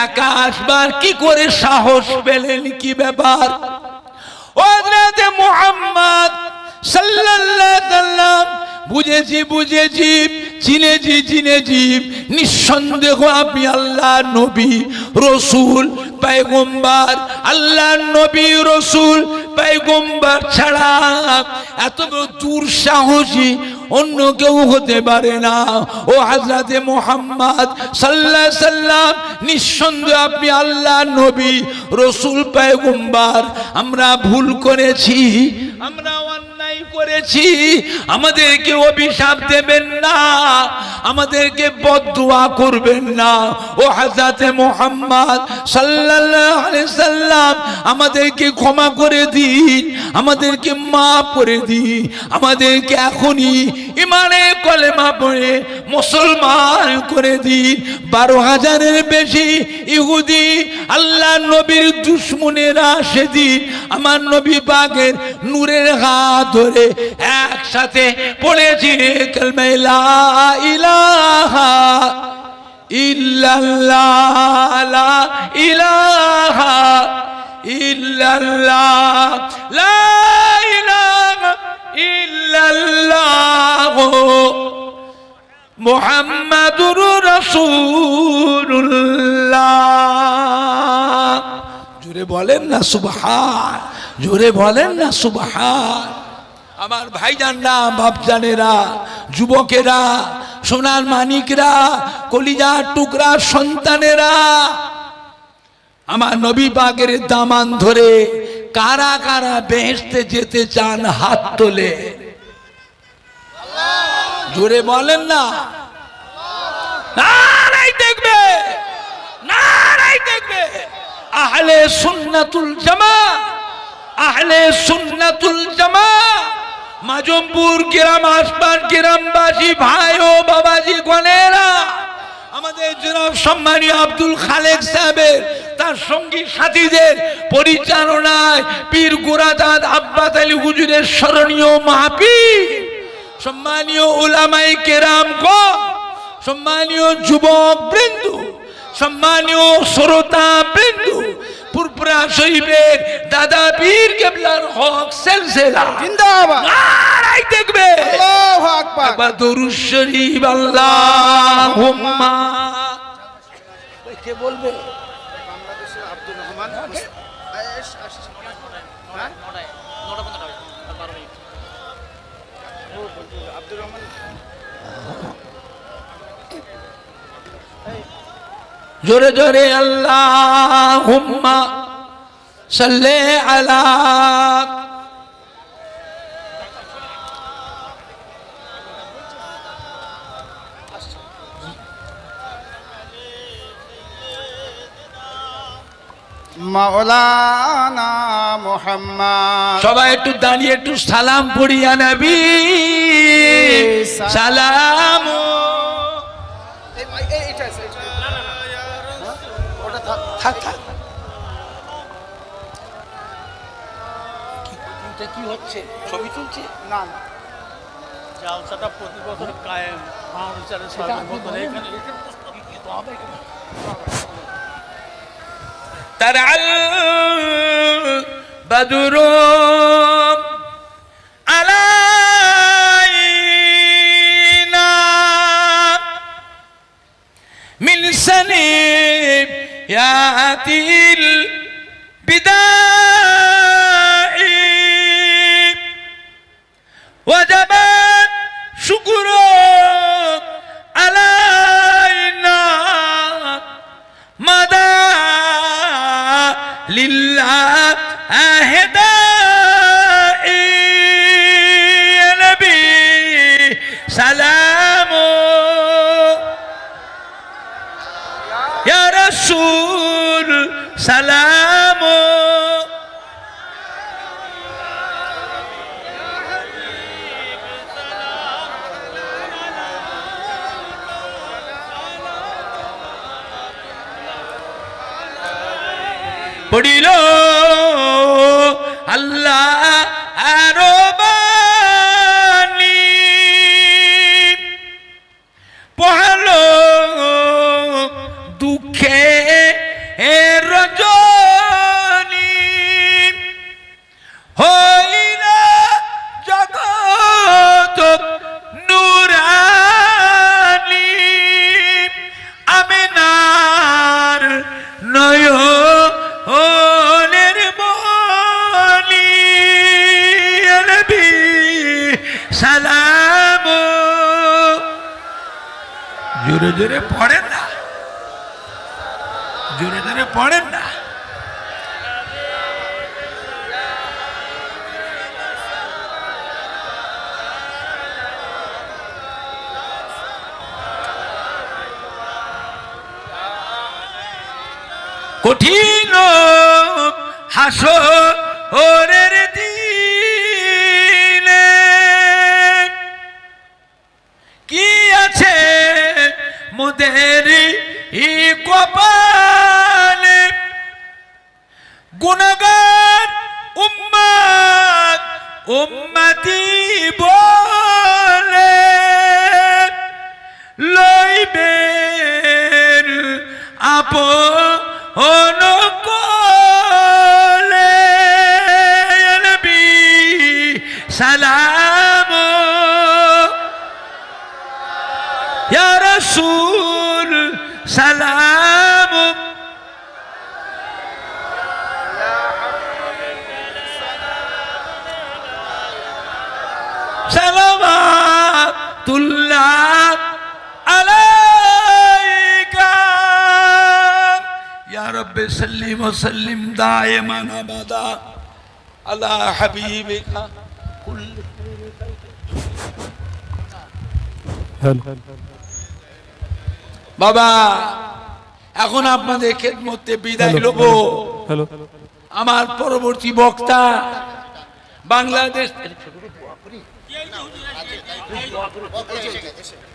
Speaker 1: একা আসবার কি করে সাহস পেলেন? কি ব্যাপার? হযরতে মুহাম্মদ সাল্লাল্লাহু আলাইহি সাল্লাম বুঝেছি, বুঝেছি, চিনেছি, চিনেছি, নিঃসন্দেহ আপনি আল্লাহর নবী রসুল পয়গম্বর। আল্লাহর নবী রসুল পয়গম্বর ছাড়া এত দুঃসাহসী অন্য কেউ হতে পারে না। ও হযরতে মুহাম্মদ সাল্লাল্লাহু আলাইহি সাল্লাম, নিঃসন্দেহ আপনি আল্লাহর নবী রসুল পয়গম্বর। আমরা ভুল করেছি, আমরা অন্যায় করেছি, আমাদেরকে অভিশাপ দেবেন না, আমাদেরকে বদদুয়া করবেন না। ও হযরতে মুহাম্মদ সাল্লাল্লাহু আলাইহি সাল্লাম, আমাদেরকে ক্ষমা করে দিন, আমাদেরকে মাফ করে দিন, আমাদেরকে এখনই ইমানে কলেমা পড়ে মুসলমান করে দিন। 12,000-এর বেশি ইহুদি আল্লাহ নবীর দুশমনেরা সেদিন আমার নবী পাকের নূরের হাত ধরে একসাথে পড়েছি কালেমা লা ইলাহা ইল্লাল্লাহ লা ইলাহা ইল্লাল্লাহ লা ইলাহা ইল্লাল্লাহ মুহাম্মাদুর রাসূলুল্লাহ। জোরে বলেন না সুবহান, জোরে বলেন না সুবহান। আমার ভাইজানরা, বাপজানেরা, যুবকেরা, সোনার মানিকরা, কলিজার টুকরা সন্তানেরা, আমার নবী পাকের দামান ধরে কারা কারা বেহেশতে যেতে চান হাত তোলে। জোরে বলেন না। নারাই দেখবে, নারাই দেখবে। আহলে সুন্নাতুল জামাত, আহলে সুন্নাতুল জামাত, মাজমপুর গ্রাম, আশপাশ গ্রামবাসী ভাই ও বাবাজি গণেরা, আমাদের জনাব সম্মানীয় আব্দুল খালেক সাহেবের তার সঙ্গী সাথীদের পরিচালনায় পীর গোরাদাদ আব্বাস আলী হুজুরের স্মরণীয় মাহফিল, সম্মানীয় উলামায়ে কেরামগণ, সম্মানীয় যুবক বৃন্দ, সম্মানীয় শ্রোতা বৃন্দ, পুরপুরা শরীফের দাদা পীর কেবলার হক সিলসিলা
Speaker 2: জিন্দাবাদ।
Speaker 1: নারাই দেখবে,
Speaker 2: আল্লাহু আকবার।
Speaker 1: একবার দরুদ শরীফ আল্লাহুম্মা। কে বলবে?
Speaker 2: বাংলাদেশের আব্দুর রহমান আব্দুর রহমান
Speaker 1: জোরে জোরে আল্লাহুম্মা সাল্লি আলা।
Speaker 2: মাওলানা মুহাম্মদ।
Speaker 1: সবাই একটু দাঁড়িয়ে একটু সালাম পড়িয়া নবী সালাম। থাক থাক। কি হচ্ছে? ছবি তুলছে
Speaker 2: না না,
Speaker 3: জালসাটা প্রতি বছর কায়েম ফাউন্ডেশনের সবার বছর এখানে
Speaker 1: তারাল বাদুর আলাইনা মিন সানিয়াতিল বিদাই ওয়াজাবা শুকরু আলাইনা মাদা লিল্লাহ আহদাই নবী সালাম ইয়া রাসূল সালাম। পড়িল আল্লাহ আরো বাণী, পড়ালো দুঃখে রজনী, হইল জগৎ নুরানী, আমিনার নয়নের মনি নবী সালাম। জোরে জোরে পড়েন না, জোরে জোরে পড়েন না। কঠিন হাসরের দিনে কি আছে মোদের কপালে, গুনাহগার উম্মত উম্মতি বলে লইবে আপন কোলে ইয়া নবী সালাম ইয়া রাসূল সালাম সালামাতুল্লাহ আলাইকা ইয়া রাব্বি সাল্লি ওয়া সাল্লিম দাইমান আবাদা আলা হাবিবিকা কুল্লি বাবা এখন আপনাদের খেদমতে বিদায় লব আমার পরবর্তী বক্তা বাংলাদেশ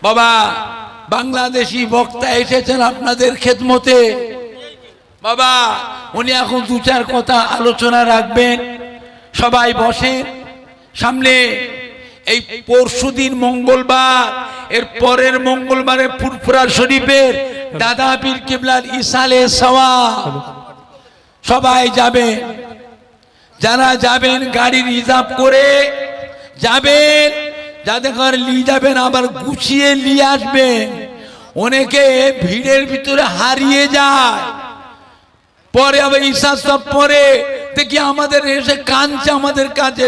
Speaker 1: বাবা বাংলাদেশি বক্তা এসেছেন আপনাদের খেদমতে বাবা উনি এখন দু চার কথা আলোচনা রাখবেন সবাই বসেন সামনে এই পরশুদিন মঙ্গলবার এর পরের মঙ্গলবারে ফুরফুরা শরীফের দাদা পীর কিবলার ইসালে সওয়াব সবাই যাবেন যারা যাবেন গাড়ি রিজার্ভ করে যাবেন যাদের ঘরে নিয়ে যাবেন আবার গুছিয়ে নিয়ে আসবেন অনেকে ভিড়ের ভিতরে হারিয়ে যায় পরে আবার ঈশা সব পরে দেখি আমাদের এসে কাঁদছে আমাদের কাছে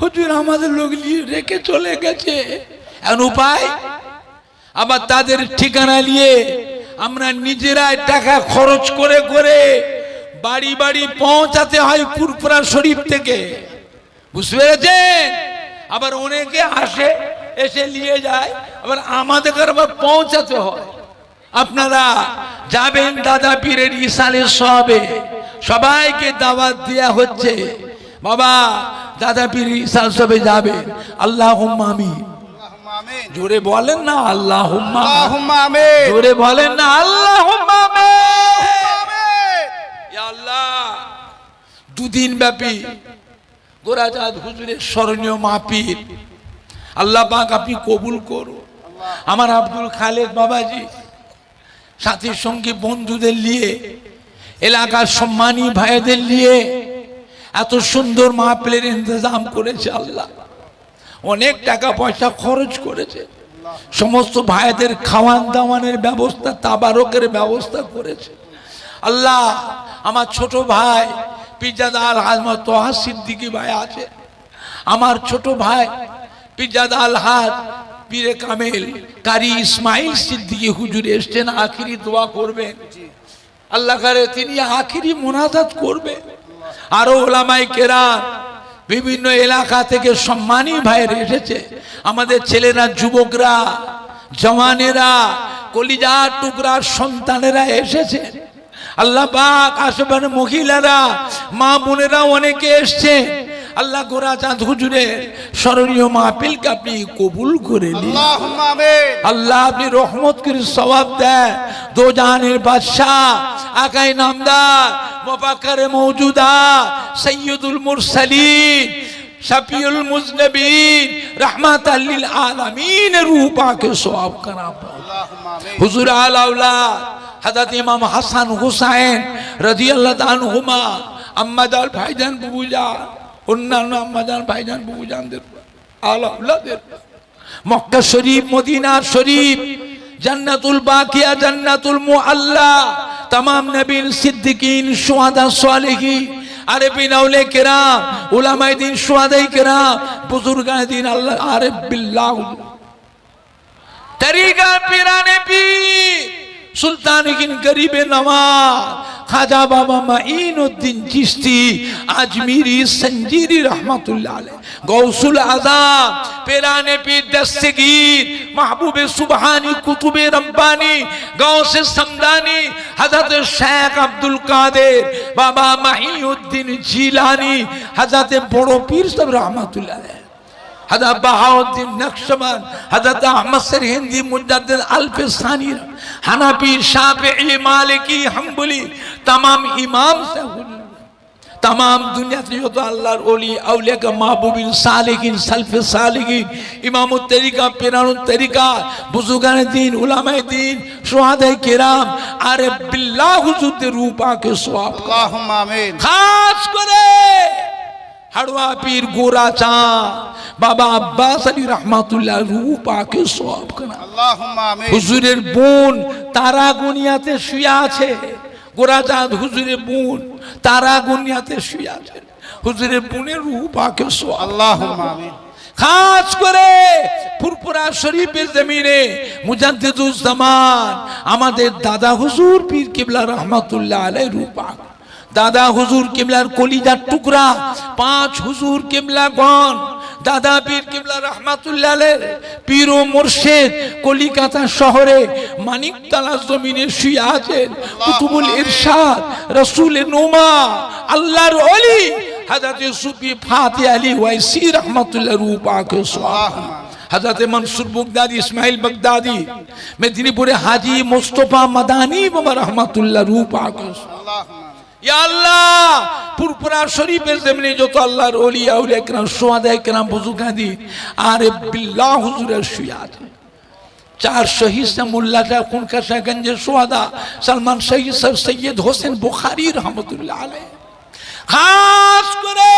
Speaker 1: হুজুর আমাদের লোক রেখে চলে গেছে এখন উপায় আবার তাদের ঠিকানা নিয়ে আমরা নিজেরাই টাকা খরচ করে করে বাড়ি বাড়ি পৌঁছাতে হয় ফুরফুরা শরীফ থেকে বুঝতে পেরেছেন আবার অনেকে আসে এসে নিয়ে যায় আবার আমাদের আবার পৌঁছাতে হয় আপনারা যাবেন দাদা পীরের ইসালে সবে সবাইকে দাওয়াত দেয়া হচ্ছে বাবা দাদা পীর ইসাল সবে যাবে আল্লাহুম্মা আমিন জোরে বলেন না আল্লাহুম্মা আমিন জোরে বলেন না আল্লাহুম্মা আমিন ইয়া আল্লাহ দুদিন ব্যাপী গোরাচাঁদ হুজুরের স্মরণীয় মাহফিল আল্লাহ পাক আপনি কবুল করুন আমার আব্দুল খালেদ বাবাজি সাথী সঙ্গী বন্ধুদের নিয়ে এলাকার সম্মানী ভাইদের নিয়ে এত সুন্দর মাহফিলের ইন্তজাম করেছে আল্লাহ অনেক টাকা পয়সা খরচ করেছে সমস্ত ভাইদের খাওয়ান দাওয়ানের ব্যবস্থা তাবারকের ব্যবস্থা করেছে আল্লাহ আমার ছোট ভাই পিজাদা আল হাজমত তোহা সিদ্দিকী ভাই আছে আমার ছোট ভাই পিজাদা আল হাজ পীরে কামেল কারি ইসমাইল সিদ্দিকী হুজুর এসছেন আখিরি দোয়া করবেন আল্লাহ করে তিনি আখিরি মুনাজাত করবেন আরো ওলামায়ে কেরাম বিভিন্ন এলাকা থেকে সম্মানী ভাইরা এসেছে আমাদের ছেলেরা যুবকরা জওয়ানেরা কলিজার টুকরার সন্তানেরা এসেছে আল্লাহ পাক আশেপাশে মহিলারা মা বোনেরা অনেকে এসছে আল্লাহ গোরাচাঁদ হুজুরের স্মরণীয় মাহফিলকে আপনি কবুল করে নিন
Speaker 2: আল্লাহুম্মা আমিন
Speaker 1: আল্লাহ আপনি রহমত করে সওয়াব দেন দো জাহানের বাদশাহ আকাই নামদার মুফাক্কিরে মওজুদা সাইয়্যিদুল মুরসালিন শাফিউল মুজনবিন রাহমাতাল লিল আলামিন রূহ পাকে সওয়াব করা
Speaker 2: আল্লাহুম্মা আমিন
Speaker 1: হুজুর আল আওলাদ হযরত ইমাম হাসান হুসাইন রাদিয়াল্লাহু তাআলা আনহুমা আম্মাজান ভাইজান বুবুজান অন্যান্য আম্মাজান ভাইজান বুবুজানদের আল আওলাদের মক্কা শরীফ মদিনা শরীফ জান্নাতুল বাকিয়া জান্নাতুল মুআল্লা तमाम नबीन सिद्दीकीन शुहदा सालिहीन आरिफीन औलिया किराम उलमाए दीन शुहदाए किराम बुजुर्गान दीन अल्लाह आरिफ बिल्लाह तरीका पीराने पीर सुल्तान किन गरीब नवाज खाजा बाबा माइनुद्दीन चिश्ती अजमीरी संजीरी रहमतुल्लाह अलैह गौसुल आज़म पीराने पीर दस्तगीर महबूब सुबहानी कुतुबे रब्बानी गौसे समदानी हजरत शेख अब्दुल कादिर बाबा माइनुद्दीन जिलानी हजरत बड़ो पीर सब रहमतुल्लाह अलैह हज़रत बहाउद्दीन नक्शबंद हज़रत अहमद सरहिंदी मुजद्दिद अल्फसानी हनफी शाफिई मालिकी हम्बली तमाम इमाम से तमाम दुनियाते जो तो अल्लाहर ओली औलिया का महबूबिन सालिकिन सल्फे सालिकिन इमामुत तरीका पिरानुत तरीका बुजुर्गान दीन उलामाए दीन शुहादाए किराम आरे बिल्लाह हुजूर दे रूह पाक के सवाब
Speaker 2: अल्लाहुम्मा आमीन।
Speaker 1: खास करे हड़वा पीर गोरा चांद बाबा अब्बास अली रहमतुल्लाह रूह पाक के सवाब करना
Speaker 2: अल्लाहुम्मा आमीन।
Speaker 1: हुजूरेर বোন তারা গুনিয়াতে শুয়ে আছে গোরাচাঁদ হুজুরের বোন তারা গুনিয়াতে শুয়ে আছে হুজুরের বোনের রূহ পাকে সওয়াব
Speaker 2: अल्लाहुम्मा आमीन।
Speaker 1: খাস করে ফুরফুরা শরীফের জমিনে মুজাদ্দিদুজ জামান আমাদের দাদা হুজুর পীর কিবলা রহমাতুল্লাহ আলাইহি রূহ পাক দাদা হুজুর কিবলার কলিজার টুকরা পাঁচ হুজুর কিবলাগণ দাদা পীর কিবলা রহমাতুল্লাহ আলাইহি পীর ও মুর্শিদ কলিকাতা শহরে মানিকতলা জমিনে শুয়ে আছেন কুতুবুল ইরশাদ রাসূলের নোমা আল্লাহর ওলি হযরত সুফি ফাতিহ আলী ওয়াইসি রহমাতুল্লাহ রূহ পাক সওয়াব हजरत मंसूर बगदादी इस्माइल बगदादी मेदिनीपुरे हाजी मुस्तफा मदानी बाबा रहमतुल्लाह रूह पाक या अल्लाह पुरपुरा शरीफेर ज़मीने जो तो अल्लाहर औलिया औलिया किराम शुहादाए किराम बुजुर्गान दी आरे बिल्लाह हुजूरेर शुए आछेन चार शहीद से मुल्ला साहब खुनकाशा गंजे शुहादा सलमान शहीद सर सैयद होसेन बुखारी रहमतुल्लाह अलैह खास करे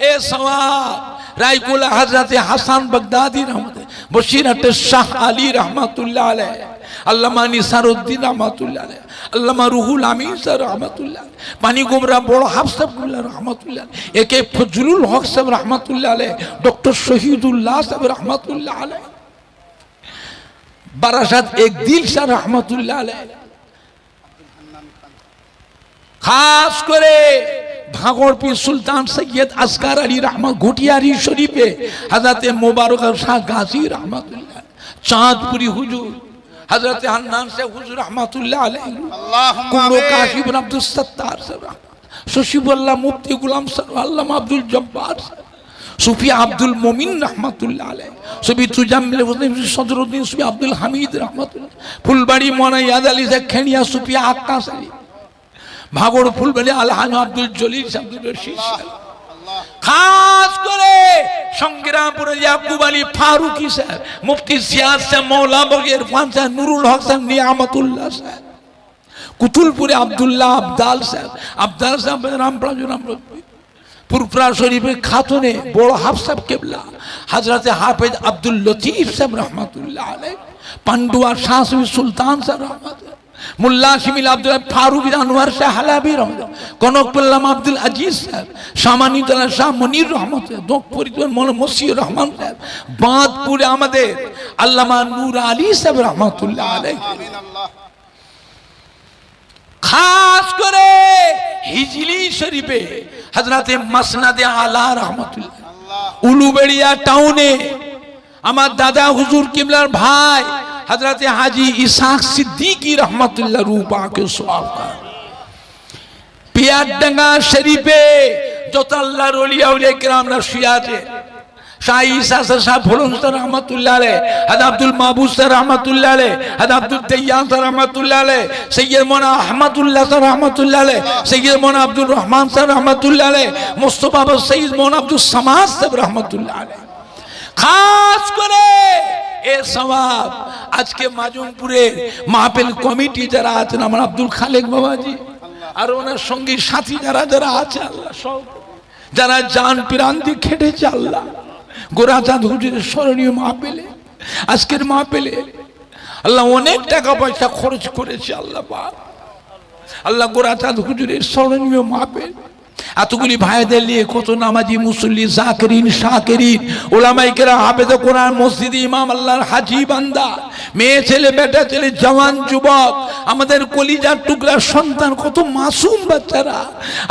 Speaker 1: ए सवाब रायकुला हजरत हसन बगदादी रहमत बशीरत शाह अली रहमतुल्लाह अलैह अल्लामा निसारुद्दीन रहमतुल्लाह अलैह अल्लामा रूहुल अमीन सर रहमतुल्लाह पानी गुमरा बड़ हाफसा रहमतुल्लाह एके फजलुल हक साहब रहमतुल्लाह अलैह डॉक्टर शहीदुल्लाह साहब रहमतुल्लाह अलैह बारासात एक दिल सर रहमतुल्लाह अलैह खास करे भागोड़ पीर सुल्तान सैयद असगर अली रहमत घुटियारी शरीफे हजरत मुबारक शाह गाजी रहमतुल्लाह चांदपुरी हुजूर हजरत हन्नान से हुजूर रहमतुल्लाह अलैहि कुमरो काशी बिन अब्दुल सत्तार से शशीबुल्लाह मुफ्ती गुलाम सर अल्लामा अब्दुल जब्बार सूफी अब्दुल मोमिन रहमतुल्लाह अलैहि सूफी तुजाम्मिल हुसैन सदरुद्दीन सूफी अब्दुल हमीद रहमतुल्लाह फुलबाड़ी मौलाना याद अली से खेनिया सूफी आकाश अली भागोड़ फुलबाड़ी अलहाज अब्दुल जलील अब्दुल रशीद खास करे संग्रामपुर याकूब अली फारूकी साहब मुफ्ती जियाद साहब मौला बगी इरफान साहब नूरुल हक साहब नियामतुल्लाह साहब कुतुलपुरे अब्दुल्लाह अब्दाल साहब रामपुरा पुरपुरा शरीफे खातुने बड़ हाफ साहब केबला हजरत हाफिज अब्दुल लतीफ साहब रहमतुल्लाह अलैह पांडुआ शाह सुल्तान साहब रहमतुल्लाह मुल्ला शिमिल अब्दुल फारूक अनवर शाह हलाबी रहमत कनकपुल्लाह अब्दुल अजीज साहब शामानी तला शाह मुनीर रहमत दोकपुरी मौलाना मसीह रहमान साहब बादपुरे आमादेर अल्लामा नूर आली साहब रहमतुल्लाह अलैह खास करे हिजली शरीफे हजरत मसनद आला रहमतुल्लाह उलुबेड़िया टाउने आमार दादा हुजूर किबलार भाई हजरत हाजी इसाक सिद्दीकी रहमतुल्लाह रूह पाक के सवाब का पियाडंगा शरीफे जो तो अल्लाहर औलिया औलिया किराम रशियाते शाह ईसा साहब फुलन सर रहमतुल्लाह अलैह हद अब्दुल महबूब सर रहमतुल्लाह अलैह हद अब्दुल तैयान सर रहमतुल्लाह अलैह सैयद मौलाना अहमदुल्लाह सर रहमतुल्लाह अलैह सैयद मौलाना अब्दुल रहमान सर रहमतुल्लाह अलैह मुस्तफा सैयद मौलाना अब्दुल समाद सर रहमतुल्लाह अलैह खास करे ए सवाब आज के माजुमपुरे महफिल कमिटी जरा आছেন আমার আব্দুল খালেক বাবাজি আর ওনার সঙ্গী সাথী যারা যারা আছে আল্লাহ সব যারা জান প্রাণ দিয়ে খেটেছে আল্লাহ গোরাচাঁদ হুজুরের স্মরণীয় মাহফিলে আজকের মাহফিলে আল্লাহ অনেক টাকা পয়সা খরচ করেছে আল্লাহ পাক আল্লাহ গোরাচাঁদ হুজুরের স্মরণীয় মাহফিল এতগুলি ভাইদের নিয়ে কত নামাজি মুসল্লি জাকিরিন শাকিরিন উলামায়ে কেরাম হাফেজে কোরআন মসজিদে ইমাম আল্লাহর হাজী বান্দা মেয়ে ছেলে বেটা ছেলে জওয়ান যুবক আমাদের কলিজার টুকরা সন্তান কত মাসুম বাচ্চারা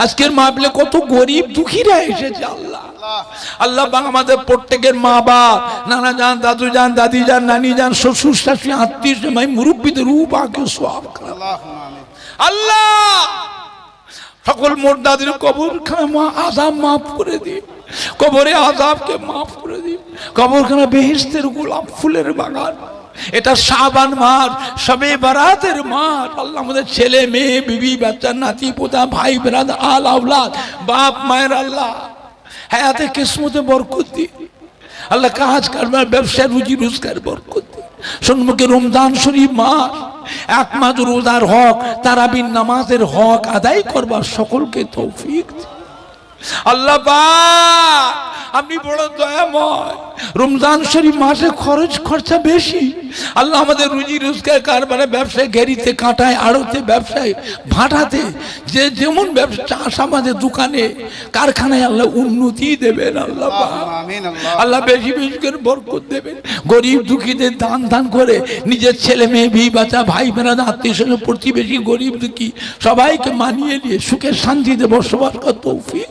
Speaker 1: আজকের মাহফিলে কত গরিব দুঃখীরা এসেছে আল্লাহ আল্লাহ আমাদের প্রত্যেকের মা বাপ নানা জান দাদু জান দাদি জান নানি জান শ্বশুর শাশুড়ি আত্মীয় জামাই মুরব্বিদের রূহ পাকে সওয়াব আল্লাহ সকল মুর্দাদের কবরখানা আযাব মাফ করে দিন কবরে আযাবকে মাফ করে দিন কবরখানা বেহেশতের গোলাপ ফুলের বাগান এটা শাবান মাস, শবে বারাতের মাস। আল্লাহ আমাদের ছেলে মেয়ে বিবি বাচ্চা নাতি পোতা ভাই বেরাদার আল আওলাদ বাপ মায়ের আল্লাহ হায়াতে কিসমতে বরকত দি। আল্লাহ কাজ কারবার ব্যবসায় রুজি রোজগার বরকত দি। সম্মুখে রমজান শরীফ মাস, এক মাস রোজার হক তারাবির নামাজের হক আদায় করবার সকলকে তৌফিক দি। আল্লাহ পাক আপনি বড় দয়াময়। রমজান শরীফ মাসে খরচা বেশি। আল্লাহ আমাদের রুজি রোজগার কারবারে ব্যবসায় ঘেরিতে কাঁটায় আড়তে ব্যবসায় ভাটাতে যে যেমন ব্যবসা চাষ আমাদের দোকানে কারখানায় আল্লাহ উন্নতি দেবেন। আল্লাহ পাক
Speaker 2: আমিন আল্লাহ।
Speaker 1: আল্লাহ বেশি বেশি করে বরকত দেবেন। গরিব দুঃখীদের দান করে নিজের ছেলে মেয়ে বি বাচ্চা ভাই বোনেরা আত্মীয় স্বজন প্রতিবেশী গরিব দুঃখী সবাইকে মানিয়ে নিয়ে সুখে শান্তিতে বসবাস করার তৌফিক।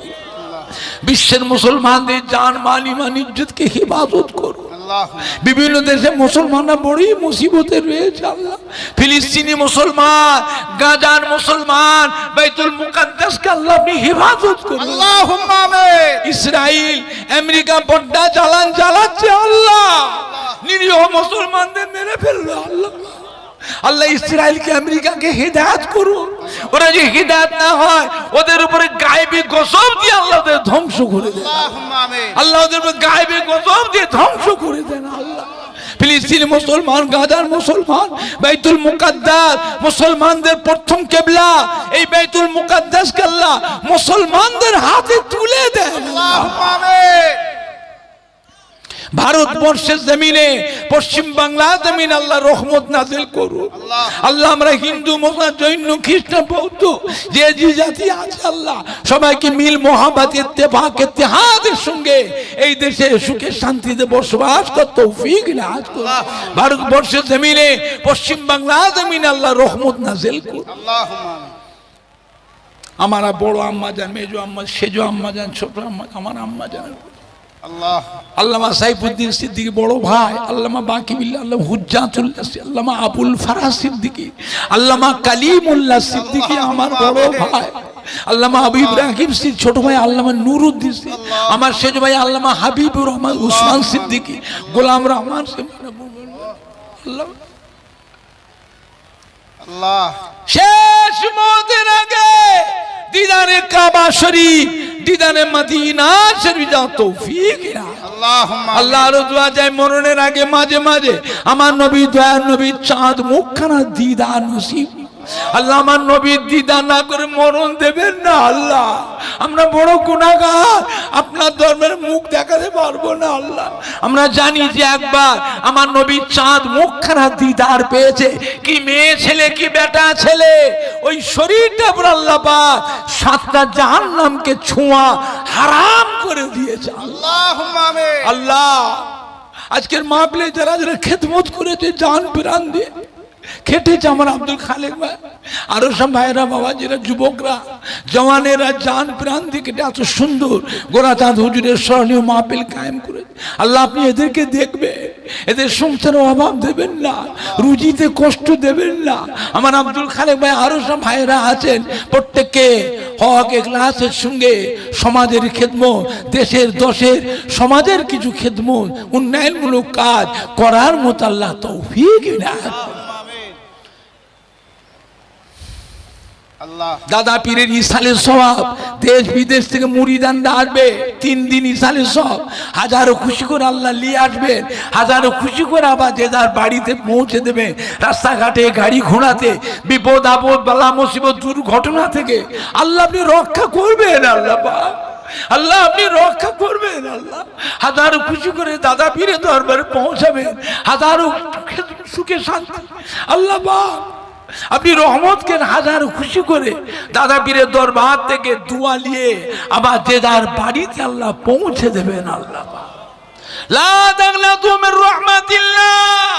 Speaker 1: বিশ্বের মুসলমানদের জান মাল ইমান ইজ্জতকে হেফাজত করুন। বিভিন্ন দেশে মুসলমানরা বড়ই মুসিবতে রয়েছে। আল্লাহ ফিলিস্তিনি মুসলমান, গাজার মুসলমান, বাইতুল মুকাদ্দাসকে আল্লাহ আপনি হেফাজত করুন।
Speaker 2: আল্লাহুম্মা আমিন।
Speaker 1: ইসরাইল আমেরিকা বড্ডা চালাচ্ছে আল্লাহ, নিরীহ মুসলমানদের মেরে ফেললো। আল্লাহ আল্লাহ ইসরায়েলকে আমেরিকাকে হিদায়াত করুন। ওরা যে হিদায়াত না হয় ওদের উপরে গায়েবী গজব দিয়ে আল্লাহ ওদের ধ্বংস করে দেন।
Speaker 2: আল্লাহুম্মা আমিন।
Speaker 1: আল্লাহ ওদের উপরে গায়েবী গজব দিয়ে ধ্বংস করে দেন। আল্লাহ ফিলিস্তিনি মুসলমান, গাজার মুসলমান, বাইতুল মুকাদ্দাস মুসলমানদের প্রথম কিবলা, এই বাইতুল মুকাদ্দাসকে আল্লাহ মুসলমানদের হাতে তুলে দেন।
Speaker 2: আল্লাহুম্মা আমিন।
Speaker 1: ভারতবর্ষের জমিনে পশ্চিম বাংলা জমিন আল্লাহ রহমত নাজিল করুন। আল্লাহ আমরা হিন্দু মুসলমান জৈন খ্রিস্টান বৌদ্ধ যে যে জাতি আছে আল্লাহ সবাইকে মিল মোহাব্বত ইত্তেফাক ইত্তেহাদের সঙ্গে এই দেশে সুখে শান্তিতে বসবাস করতে তৌফিক নাজ করুন। ভারতবর্ষের জমিনে পশ্চিম বাংলা জমিনে আল্লাহ রহমত নাজিল করুন।
Speaker 2: আল্লাহুম্মা আমিন।
Speaker 1: আমার বড় আম্মা জান, মেজো আম্মা, সেজো আম্মা জান, ছোট আম্মা, আমার আম্মা জান
Speaker 2: আল্লাহ।
Speaker 1: আল্লামা সাইফুদ্দিন সিদ্দিকী বড় ভাই, আল্লামা বাকিবিল্লাহ, আল্লাহ হুজ্জাতুল্লাহ, আল্লামা আবুল ফারাজ সিদ্দিকী, আল্লামা কালিমুল্লাহ সিদ্দিকী আমার বড় ভাই, আল্লামা আবু ইব্রাহিম সিদ্দিকী ছোট ভাই, আল্লামা নুরুদ্দিন সিদ্দিকী আমার সেজ ভাই, আল্লামা হাবিবুর রহমান উসমান সিদ্দিকী, গোলাম রহমান আল্লাহ
Speaker 2: আল্লাহ।
Speaker 1: শেষ মতের আগে দিদারে কাবা শরীফ, দিদারে মদিনা শরীফ যা তৌফিক
Speaker 2: আল্লাহুম্মা আমিন।
Speaker 1: আল্লাহ দোয়া যায় মরণের আগে মাঝে মাঝে আমার নবী দয়ার নবী চাঁদ মুখখানা দিদার নসিব। আল্লাহ আমার নবীর দিদার না করে মরণ দেবেন না। আল্লাহ আমরা বড় গুনাহগার, আপনার ধর্মের মুখ দেখাতে পারবো না। আল্লাহ আমরা জানি যে একবার আমার নবীর চাঁদ মুখখানা দিদার পেয়েছে, কি মেয়ে ছেলে কি বেটা ছেলে, ওই শরীরটা পুরো আল্লাহ পাক 7টা জাহান্নামকে ছোঁয়া হারাম করে দিয়েছে।
Speaker 2: আল্লাহুম্মা আমিন।
Speaker 1: আল্লাহ আজকের মাহফিলে যারা যারা খেদমত করেছে জান প্রাণ দিয়ে খেটেছে, আমার আব্দুল খালেক ভাই আরো সব ভাইরা বাবা যারা যুবকরা জওয়ানেরা জান প্রাণ দিয়ে কেটে এত সুন্দর গোরাচাঁদ হুজুরের স্মরণীয় মাহফিল কায়েম করেছে। আল্লাহ আপনি এদেরকে দেখবেন, এদের সংসারে অভাব দেবেন না, রুজিতে কষ্ট দেবেন না। আমার আব্দুল খালেক ভাই আরো সব ভাইরা আছেন, প্রত্যেককে হক ইখলাসের সঙ্গে সমাজের খেদমত, দেশের দশের সমাজের কিছু খেদমত উন্নয়নমূলক কাজ করার মতো আল্লাহ তৌফিক দান। দাদা পীরের ইসালের সওয়াব, দেশ বিদেশ থেকে মুরিদানরা আসবে 3 দিন ইসালের সওয়াব, হাজারো খুশি করে আল্লাহ নিয়ে আসবেন, হাজারো খুশি করে আবার যে যার বাড়িতে পৌঁছে দেবেন। রাস্তাঘাটে গাড়ি ঘোড়াতে বিপদ আপদ বালা মুসিবত দুর্ঘটনা থেকে আল্লাহ আপনি রক্ষা করবেন। আল্লাহ পাক আল্লাহ আপনি রক্ষা করবেন। আল্লাহ হাজারো খুশি করে দাদা পীরের দরবারে পৌঁছাবেন, হাজারো সুখে শান্তি আল্লাহ পাক আপনি রহমতকে হাজারো খুশি করে দাদা পীরের দরবার থেকে দোয়া নিয়ে আবার যে যার বাড়িতে আল্লাহ পৌঁছে দেবেন। আল্লাহ লা তাগনাতু মির রাহমাতিল্লাহ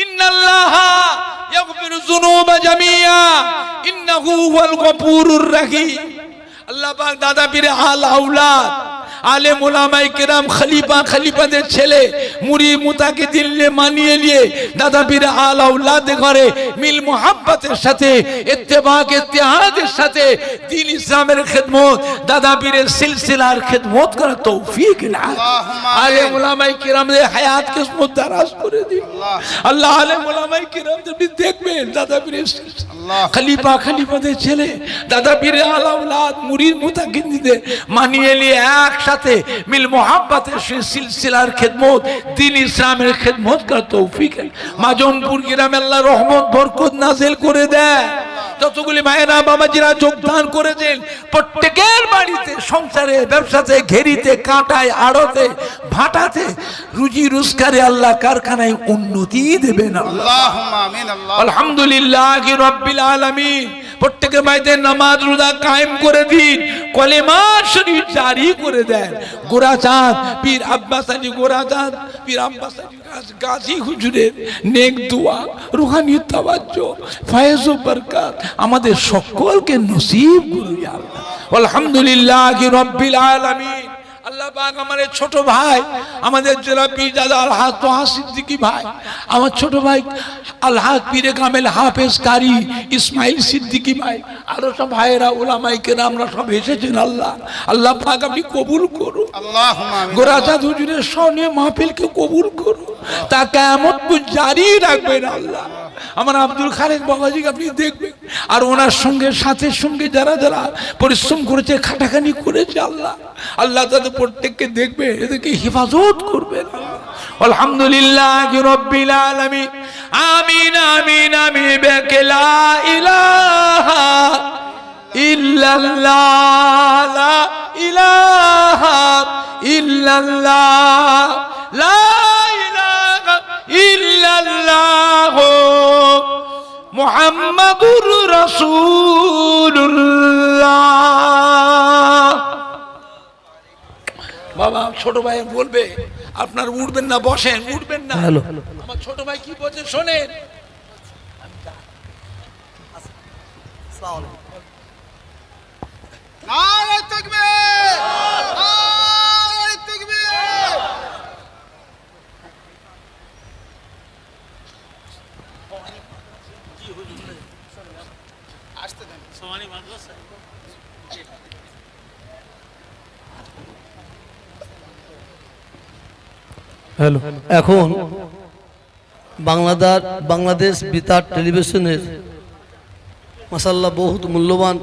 Speaker 1: ইন্নাল্লাহা ইয়াগফিরু যুনুবা জামিয়া ইন্নাহু হুয়াল গফুরুর রহিম। আল্লাহ পাক দাদা পীরের আল আওলাদ আলেম ওলামায়ে কেরাম খলিফা খলিফাদের ছেলে মুরিদ মুতাকিদিন মানিয়ে নিয়ে দাদা পীর আলা আওলাদ ঘরে মিল মোহাব্বতের সাথে ইত্তেবাক ইত্তেহাদের সাথে দ্বীন ইসলামের খিদমত দাদা পীরের সিলসিলার খিদমত করার তৌফিক দান আলেম ওলামায়ে কেরামদের হায়াত কিসমত দারাজ করে দিন আল্লাহ আলেম ওলামায়ে কেরামদের দেখবেন দাদা পীরের খলিফা খলিফাদের ছেলে দাদা পীর আলা আওলাদ মুরিদ মুতাকিদিনদের মানিয়ে নিয়ে একসাথে মিল মোহাব্বতের সিলসিলার খিদমত দ্বীন ইসলামের খিদমত করার তৌফিক মাজনপুর গ্রামে আল্লাহ রহমত বরকত নাযিল করে দেয় যতগুলি মায়েরা বাবাজিরা যোগদান করেছেন প্রত্যেকের বাড়িতে সংসারে ব্যবসাতে ঘেরিতে কাঁটায় আড়তে ভাটাতে রুজি রোজগারে আল্লাহ কারখানায় উন্নতি দেবেন
Speaker 2: আল্লাহুম্মা আমিন
Speaker 1: আলহামদুলিল্লাহি রাব্বিল আলামিন প্রত্যেকে বাড়িতে নামাজ রোজা কায়েম করে দিন কলেমা শরীফ জারি করে দেন গোরাচাঁদ পীর আব্বাস আলী গোরাচাঁদ পীর আব্বাস আলী গাজী হুজুরের নেক দোয়া রুহানি তাওয়াজ্জু ফয়েজ ও বরকত আমাদের সকলকে নসিব করুন ইয়া আল্লাহ আলহামদুলিল্লাহি রাব্বিল আলামিন আল্লাহ পাক আমাদের ছোট ভাই আমাদের জেলা পীর দাদা আলহাজ তোহা সিদ্দিকী ভাই আমার ছোট ভাই আলহাজ পীরে কামেল হাফেজ কারি ইসমাইল সিদ্দিকী ভাই আরো সব ভাইয়েরা ওলামায়ে কেরামরা সব এসেছেন আল্লাহ আল্লাহ পাক আপনি কবুল করুন
Speaker 2: আল্লাহুম্মা আমিন
Speaker 1: গোরাচাঁদ হুজুরের সনে মাহফিলকে কবুল করুন তা কিয়ামত পর্যন্ত জারি রাখবেন আল্লাহ আমার আব্দুল খালেক বাবাজিকে আপনি দেখবেন আর ওনার সঙ্গে সাথের সঙ্গে যারা যারা পরিশ্রম করেছে খাটাখানি করেছে আল্লাহ আল্লাহ তাদের প্রত্যেককে দেখবে এদেরকে হেফাজত করবেন আলহামদুলিল্লাহি রাব্বিল আলামিন আমিন আমিন আমিন বিকা লা ইলাহা ইল্লাল্লাহ লা ইলাহা ইল্লাল্লাহ লা ইলাহা ইল্লাল্লাহ মুহাম্মাদুর রাসূলুল্লাহ বাবা ছোট ভাই বলবে আপনার উঠবেন না বসেন উঠবেন না আমার ছোট ভাই কি বলছে শোনেন
Speaker 2: নারে তাকবীর নারে তাকবীর আসতে দেন
Speaker 3: সোমানি মাদ্রাসা
Speaker 4: হ্যালো এখন বাংলাদেশ বেতার টেলিভিশনের মাশাআল্লাহ বহুত মূল্যবান